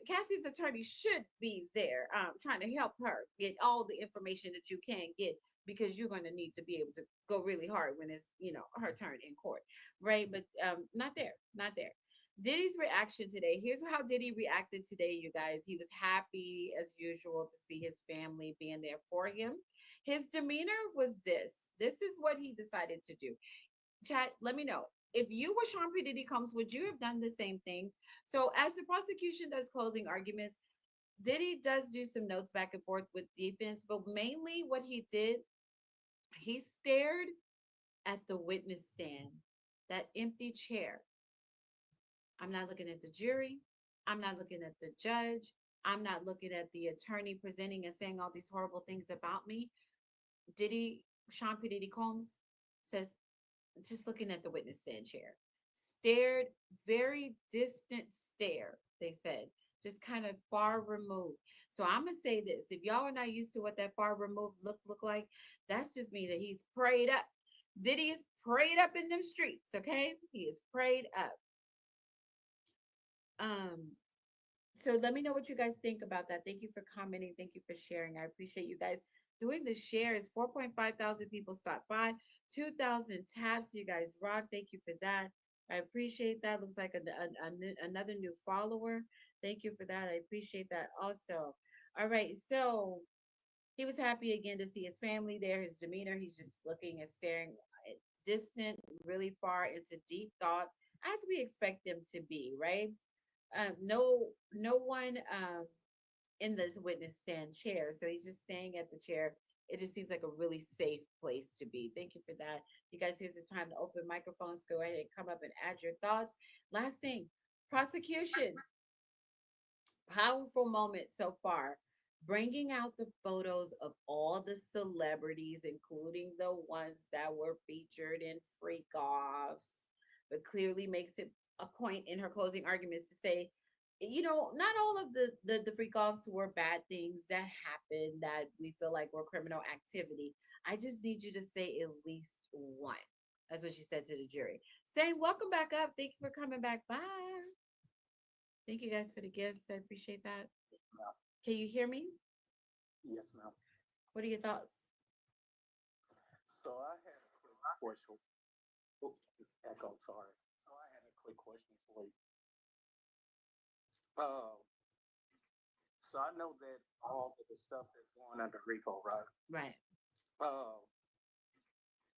Cassie's attorney should be there, trying to help her get all the information that you can get because you're going to need to be able to go really hard when it's her turn in court, right? But not there, not there. Diddy's reaction today. Here's how Diddy reacted today, you guys. He was happy as usual to see his family being there for him. His demeanor was this. This is what he decided to do. Chat, let me know. If you were Sean P. Diddy Combs, would you have done the same thing? So, as the prosecution does closing arguments, Diddy does do some notes back and forth with defense, but mainly what he did, he stared at the witness stand, that empty chair. I'm not looking at the jury. I'm not looking at the judge. I'm not looking at the attorney presenting and saying all these horrible things about me. Diddy, Sean P. Diddy Combs says, just looking at the witness stand chair, stared, very distant stare, they said, just kind of far removed. So I'm gonna say this: if y'all are not used to what that far removed look like, that's just me that he's prayed up. Diddy is prayed up in them streets, okay? He is prayed up. Um, So let me know what you guys think about that. Thank you for commenting. Thank you for sharing. I appreciate you guys doing the shares. 4.5 thousand people stopped by, 2,000 taps. You guys rock. Thank you for that. I appreciate that. Looks like another new follower. Thank you for that. I appreciate that also. All right. So he was happy again to see his family there. His demeanor, he's just looking and staring distant, really far into deep thought, as we expect them to be, right? No one in this witness stand chair, so he's just staying at the chair. It just seems like a really safe place to be. Thank you for that. You guys, here's the time to open microphones. Go ahead and come up and add your thoughts. Last thing, prosecution. Powerful moment so far. Bringing out the photos of all the celebrities, including the ones that were featured in freak offs, but clearly makes it a point in her closing arguments to say, not all of the freak offs were bad things that happened that we feel like were criminal activity. I just need you to say at least one. That's what she said to the jury. Saying, welcome back up. Thank you for coming back. Bye. Thank you guys for the gifts. I appreciate that. Ma'am. Can you hear me? Yes, ma'am. What are your thoughts? So I had a quick question. Oh, it's echo. Sorry. So I had a quick question for you. Um, so I know that all of the stuff that's going under Rico, right? Right. Um,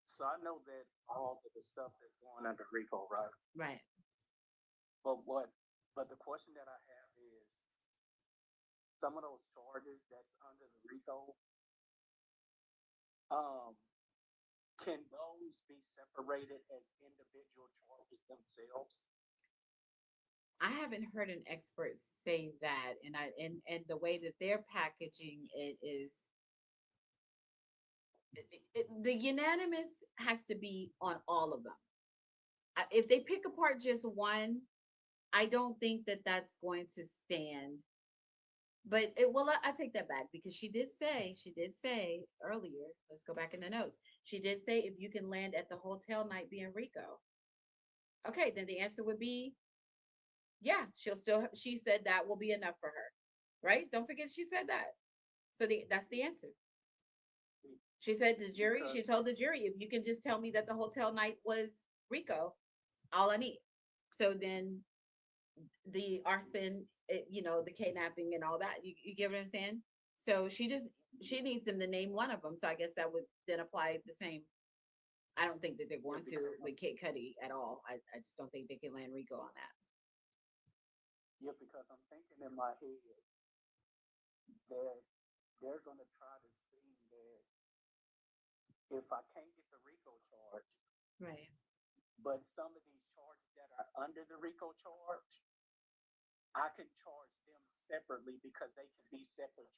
so I know that all of the stuff that's going under Rico, right? Right. But what? But the question that I have is, some of those charges that's under the Rico, um, can those be separated as individual charges themselves? I haven't heard an expert say that, and the way that they're packaging it is the unanimous has to be on all of them. If they pick apart just one, I don't think that that's going to stand. But I take that back because she did say earlier. Let's go back in the notes. She did say if you can land at the hotel night being Rico, okay, then the answer would be yeah. She said that will be enough for her, right? Don't forget she said that. So that's the answer. She said the jury. Because She told the jury if you can just tell me that the hotel night was Rico, all I need. So then the arson, the kidnapping and all that. You get what I'm saying? So she needs them to name one of them. So I guess that would then apply the same. I don't think that they're yeah, going to with Kid Cudi at all. I just don't think they can land Rico on that. because I'm thinking in my head that they're gonna try to see that if I can't get the Rico charge, Right. but some of these charges that are under the Rico charge, I can charge them separately because they can be separate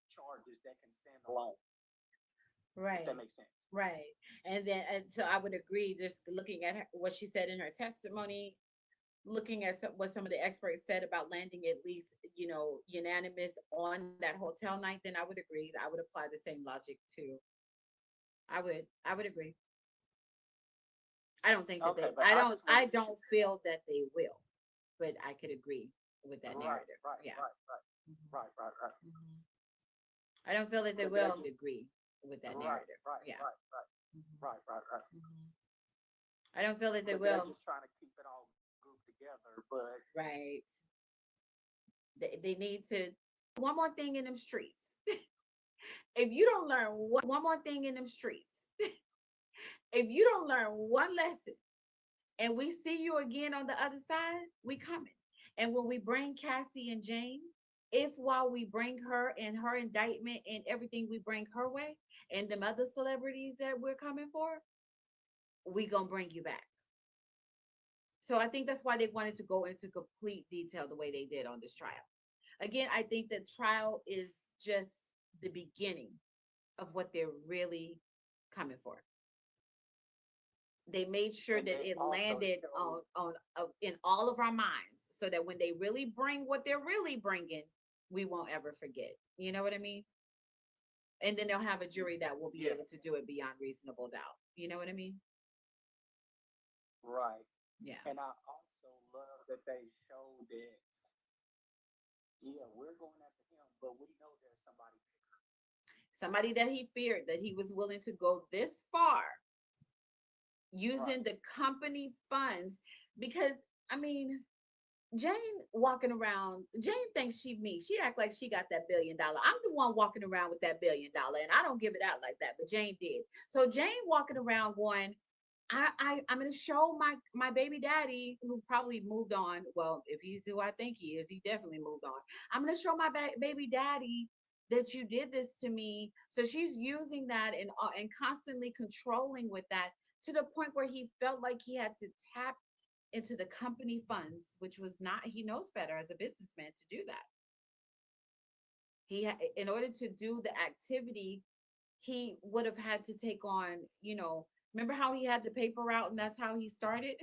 charges that can stand alone. If that Right. makes sense. Right. And so I would agree. Just looking at what she said in her testimony, looking at what some of the experts said about landing at least unanimous on that hotel night, then I would agree. I would apply the same logic to. I would agree. I don't think that Okay, they. but I I don't. just I wanted to don't feel that they will, but I could agree with that right, narrative. right, Yeah. right, right, Hmm. right, right, right. Hmm. I don't feel that they But they're will just agree with that right, narrative. right, Yeah. right, right, Hmm. right, right, right. Hmm. I don't feel that they But they're will. just trying to keep it all grouped together. But Right. They need to one more thing in them streets. If you don't learn one more thing in them streets, if you don't learn one lesson, and we see you again on the other side, we coming. And when we bring Cassie and Jane, if while we bring her and her indictment and everything we bring her way, and them other celebrities that we're coming for, we gonna bring you back. So I think that's why they wanted to go into complete detail the way they did on this trial. Again, I think the trial is just the beginning of what they're really coming for. They made sure and that they it also landed showed on in all of our minds, so that when they really bring what they're really bringing, we won't ever forget. You know what I mean? And then they'll have a jury that will be yeah, able to do it beyond reasonable doubt. You know what I mean? right. Yeah. And I also love that they showed that Yeah, we're going after him, but we know there's somebody bigger. Somebody that he feared, that he was willing to go this far using Right. the company funds. Because, I mean, Jane walking around, Jane thinks she me. She act like she got that $1 billion. I'm the one walking around with that $1 billion, and I don't give it out like that. But Jane did. So Jane walking around going, I'm gonna show my baby daddy, who probably moved on. Well, if he's who I think he is, he definitely moved on. I'm gonna show my baby daddy that you did this to me. So she's using that and constantly controlling with that, to the point where he felt like he had to tap into the company funds, which was not, he knows better as a businessman to do that. In order to do the activity, he would have had to take on, remember how he had the paper route and that's how he started?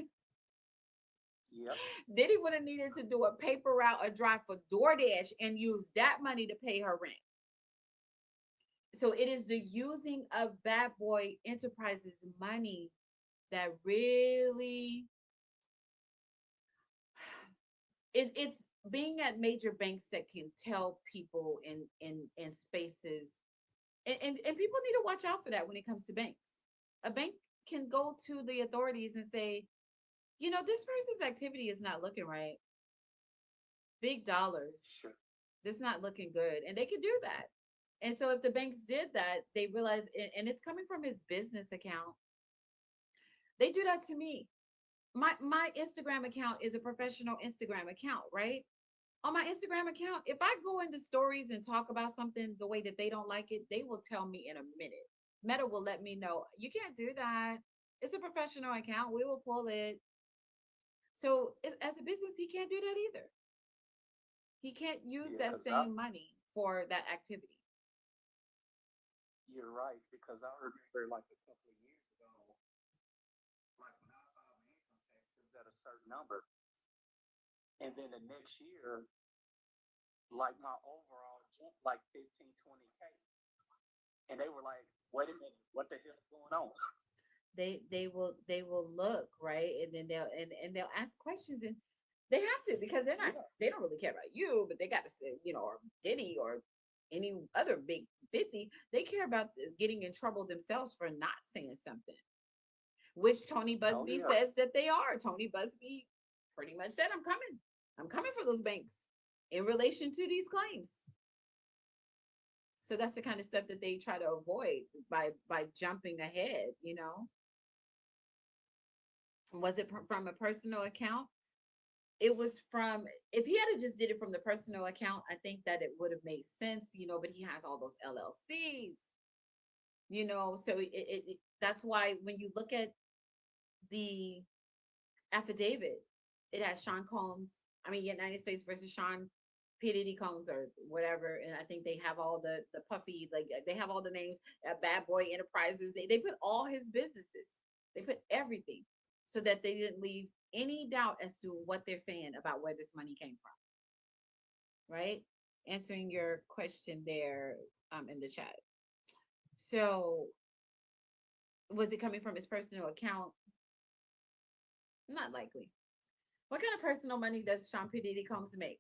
Yep. Then he would have needed to do a paper route, a drive for DoorDash, and use that money to pay her rent. So it is the using of Bad Boy Enterprises money that really, it's being at major banks that can tell people in spaces, and people need to watch out for that when it comes to banks. A bank can go to the authorities and say, this person's activity is not looking right. Big dollars. Sure. This is not looking good. And they can do that. And so if the banks did that, they realize, and it's coming from his business account. They do that to me. My Instagram account is a professional Instagram account, right? On my Instagram account, if I go into stories and talk about something the way that they don't like it, they will tell me in a minute. Meta will let me know, you can't do that. It's a professional account. We will pull it. So as a business, he can't do that either. He can't use Yeah, that because I same money for that activity. you're right. Because I remember like a couple of years ago, like when I filed my income tax, it was at a certain number, and then the next year, like my overall jumped like 15, 20K, and they were like, "Wait a minute, what the hell's going on?" They will look, right, and then and they'll ask questions, and they have to, because Yeah. they don't really care about you, but they got to say, or Diddy or any other big 50, they care about getting in trouble themselves for not saying something, which Tony Oh Busby yeah. says that they are. Tony Busby pretty much said, I'm coming for those banks in relation to these claims. So that's the kind of stuff that they try to avoid by jumping ahead. Was it from a personal account? It was from, if he had just did it from the personal account, I think that it would have made sense, but he has all those LLCs, so that's why when you look at the affidavit, it has Sean Combs, I mean United States versus Sean P. Diddy Combs or whatever, and I think they have all the puffy, like they have all the names, Bad Boy Enterprises. They put all his businesses, they put everything, so that they didn't leave any doubt as to what they're saying about where this money came from, right? Answering your question there, in the chat. So was it coming from his personal account? Not likely. What kind of personal money does Sean P. Diddy Combs make?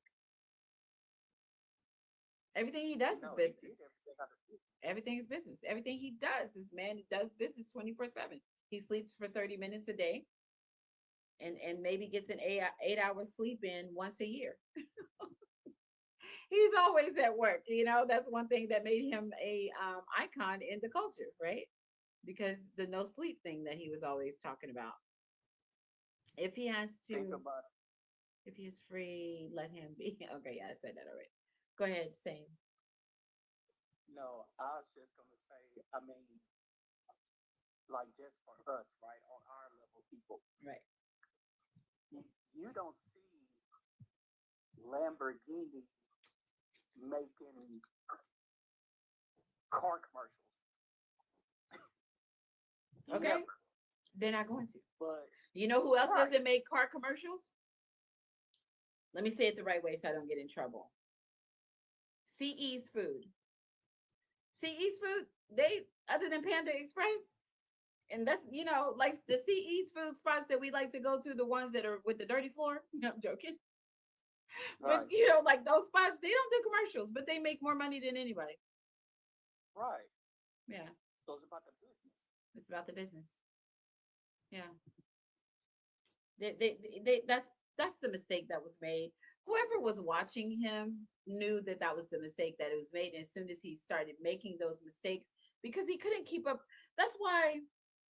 Everything he does is No, he business. did everything out of business. Everything is business. Everything he does, this man does business 24/7. He sleeps for 30 minutes a day, and maybe gets an 8 hour sleep in once a year. He's always at work. That's one thing that made him a icon in the culture, right? Because the no sleep thing that he was always talking about. If he has Think to, about it. if he is free, let him be. Okay, yeah, I said that already. Go ahead, same. No, I was just gonna say. I mean, like just for us, right, on our level, people, Right. you don't see Lamborghini making car commercials. You Okay. never. They're not going to. But You know who else right. doesn't make car commercials? Let me say it the right way so I don't get in trouble. CE's food. CE's food, they, other than Panda Express, and that's, like the CE's food spots that we like to go to, the ones that are with the dirty floor. No, I'm joking. But Right. like those spots, they don't do commercials, but they make more money than anybody. Right. Yeah, So it's about the business. it's about the business. Yeah, that's the mistake that was made. Whoever was watching him knew that that was the mistake that it was made. And as soon as he started making those mistakes, because he couldn't keep up, that's why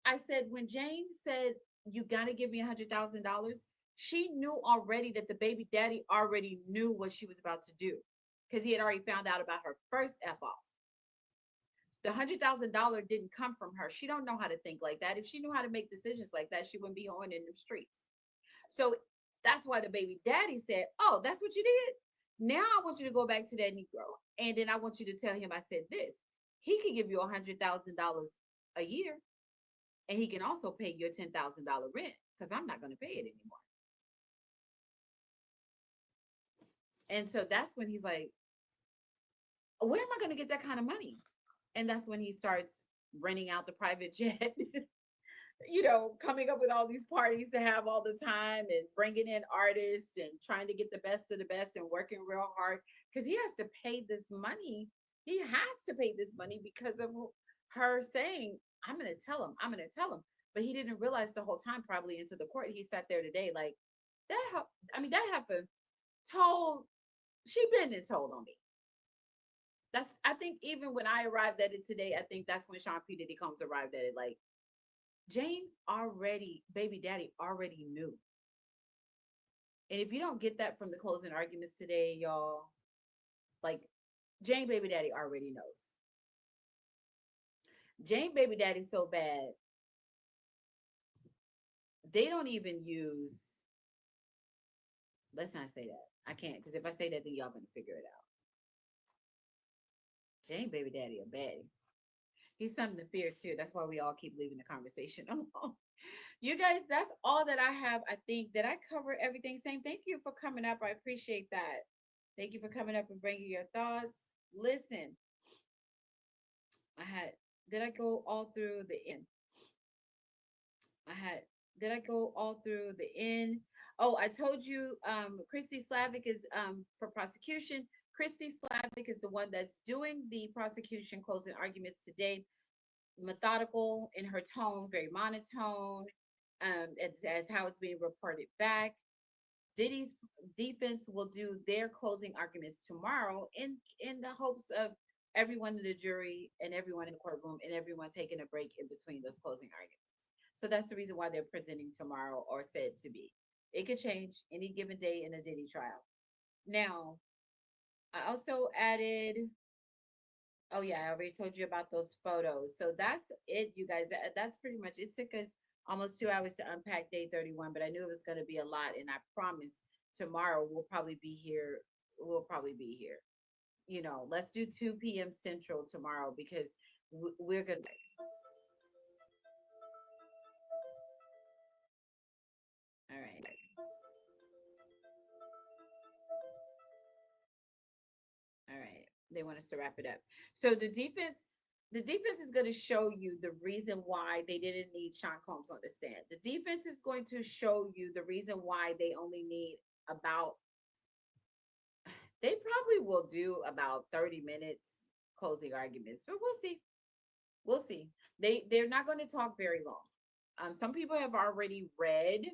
I said when Jane said you got to give me $100,000, she knew already that the baby daddy already knew what she was about to do because he had already found out about her first f off. The $100,000 didn't come from her. She don't know how to think like that. If she knew how to make decisions like that, she wouldn't be hoeing in the streets. So that's why the baby daddy said, "Oh, that's what you did. Now I want you to go back to that Negro, and then I want you to tell him I said this. He can give you $100,000 a year, and he can also pay your $10,000 rent because I'm not going to pay it anymore." And so that's when he's like, "Where am I going to get that kind of money?" And that's when he starts renting out the private jet, coming up with all these parties to have all the time and bringing in artists and trying to get the best of the best and working real hard because he has to pay this money. He has to pay this money because of her saying, "I'm going to tell him, I'm going to tell him." But he didn't realize the whole time, probably into the court, he sat there today like, that heifer told, she been and told on me. I think even when I arrived at it today, I think that's when Sean P. Diddy Combs arrived at it. Like, Jane already, baby daddy already knew. And if you don't get that from the closing arguments today, y'all, like Jane baby daddy already knows. Jane baby daddy so bad, they don't even use, let's not say that. I can't, because if I say that, then y'all gonna figure it out. Jane baby daddy a baddie. He's something to fear too. That's why we all keep leaving the conversation alone. You guys, that's all that I have. I think that I covered everything. Same. Thank you for coming up. I appreciate that. Thank you for coming up and bringing your thoughts. Listen, I had, did I go all through the end? I had, did I go all through the end? Oh, I told you, Christy Slavic is for prosecution. Christy Slavic is the one that's doing the prosecution closing arguments today. Methodical in her tone, very monotone, as how it's being reported back. Diddy's defense will do their closing arguments tomorrow in the hopes of everyone in the jury and everyone in the courtroom and everyone taking a break in between those closing arguments. So that's the reason why they're presenting tomorrow or said to be. It could change any given day in a Diddy trial. Now, I also added, oh yeah, I already told you about those photos. So that's it, you guys. That's pretty much it. Took us almost 2 hours to unpack day 31, but I knew it was going to be a lot, and I promise tomorrow we'll probably be here. We'll probably be here. Let's do 2 p.m. Central tomorrow because we're gonna. All right, all right. They want us to wrap it up. So the defense is going to show you the reason why they didn't need Sean Combs on the stand. The defense is going to show you the reason why they only need about, they probably will do about 30 minutes closing arguments, but we'll see. We'll see. They're not going to talk very long. Some people have already read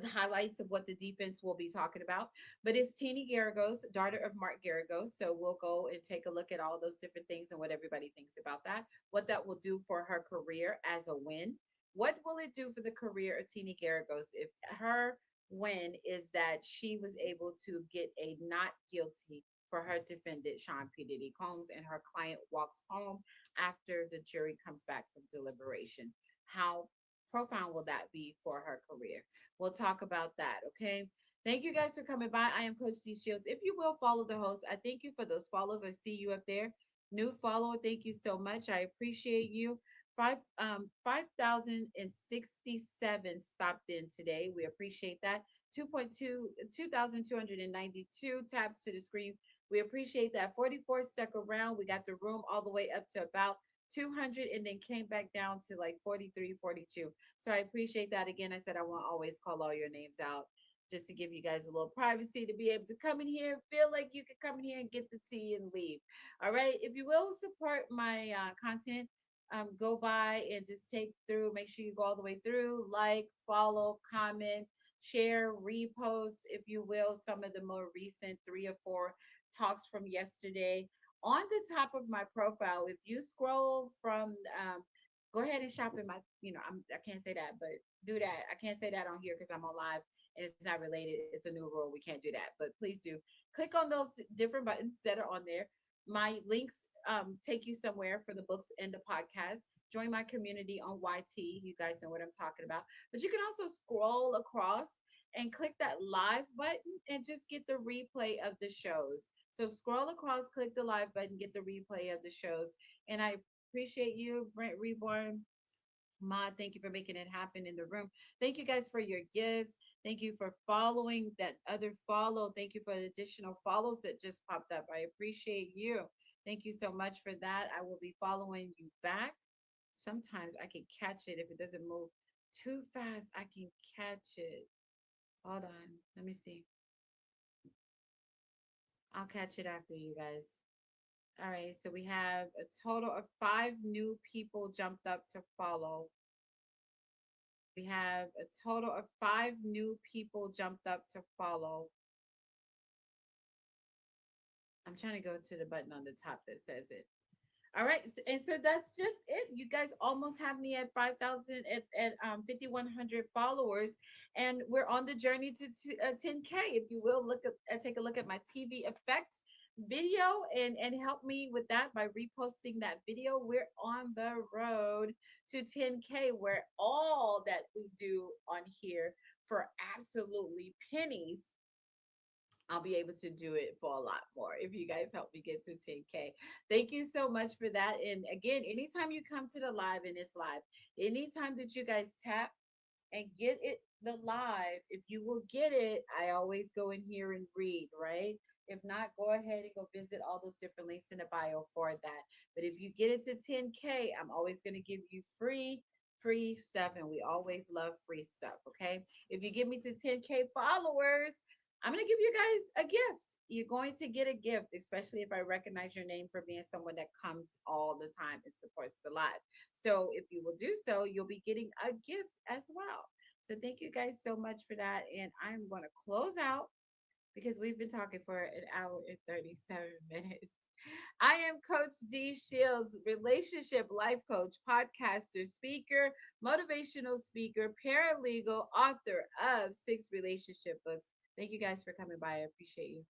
the highlights of what the defense will be talking about. But it's Teeny Garagos, daughter of Mark Garagos. So we'll go and take a look at all those different things and what everybody thinks about that, what that will do for her career as a win. What will it do for the career of Teeny Garagos if her win is that she was able to get a not guilty for her defendant, Sean P. Diddy Combs, and her client walks home after the jury comes back from deliberation? How profound will that be for her career? We'll talk about that. Okay. Thank you guys for coming by. I am Coach D Shields. If you will follow the host, I thank you for those follows. I see you up there. New follower. Thank you so much. I appreciate you. 5,067 stopped in today. We appreciate that. 2.2 2,292 taps to the screen. We appreciate that. 44 stuck around. We got the room all the way up to about 200 and then came back down to like 43, 42. So I appreciate that. Again, I said I won't always call all your names out. just to give you guys a little privacy to be able to come in here, feel like you can come in here and get the tea and leave. All right. If you will support my content, go by and just take through, make sure you go all the way through, like, follow, comment, share, repost, if you will, some of the more recent 3 or 4 talks from yesterday. On the top of my profile, if you scroll from, go ahead and shop in my, I can't say that, but do that. I can't say that on here because I'm on live and it's not related. It's a new rule. We can't do that. But please do click on those different buttons that are on there. My links take you somewhere for the books and the podcast. Join my community on YT. You guys know what I'm talking about. But you can also scroll across and click that live button and just get the replay of the shows. So scroll across, click the live button, get the replay of the shows. And I appreciate you, Brent Reborn. Mod, thank you for making it happen in the room. Thank you guys for your gifts. Thank you for following that other follow. Thank you for the additional follows that just popped up. I appreciate you. Thank you so much for that. I will be following you back. Sometimes I can catch it if it doesn't move too fast. I can catch it. Hold on. Let me see. I'll catch it after you guys. All right. So we have a total of 5 new people jumped up to follow. We have a total of 5 new people jumped up to follow. I'm trying to go to the button on the top that says it. All right, and so that's just it. You guys almost have me at 5,000 at 5,100 followers, and we're on the journey to 10K. If you will, take a look at my TV effect video and help me with that by reposting that video. We're on the road to 10K, where all that we do on here for absolutely pennies, I'll be able to do it for a lot more if you guys help me get to 10K. Thank you so much for that. And again, anytime you come to the live and it's live, anytime that you guys tap and get it the live, if you will get it, I always go in here and read, right? If not, go ahead and go visit all those different links in the bio for that. But if you get it to 10K, I'm always going to give you free stuff, and we always love free stuff. Okay, if you get me to 10K followers, I'm going to give you guys a gift. You're going to get a gift, especially if I recognize your name for being someone that comes all the time and supports the live. So if you will do so, you'll be getting a gift as well. So thank you guys so much for that. And I'm going to close out because we've been talking for an hour and 37 minutes. I am Coach D Shields, relationship life coach, podcaster, speaker, motivational speaker, paralegal, author of 6 relationship books. Thank you guys for coming by. I appreciate you.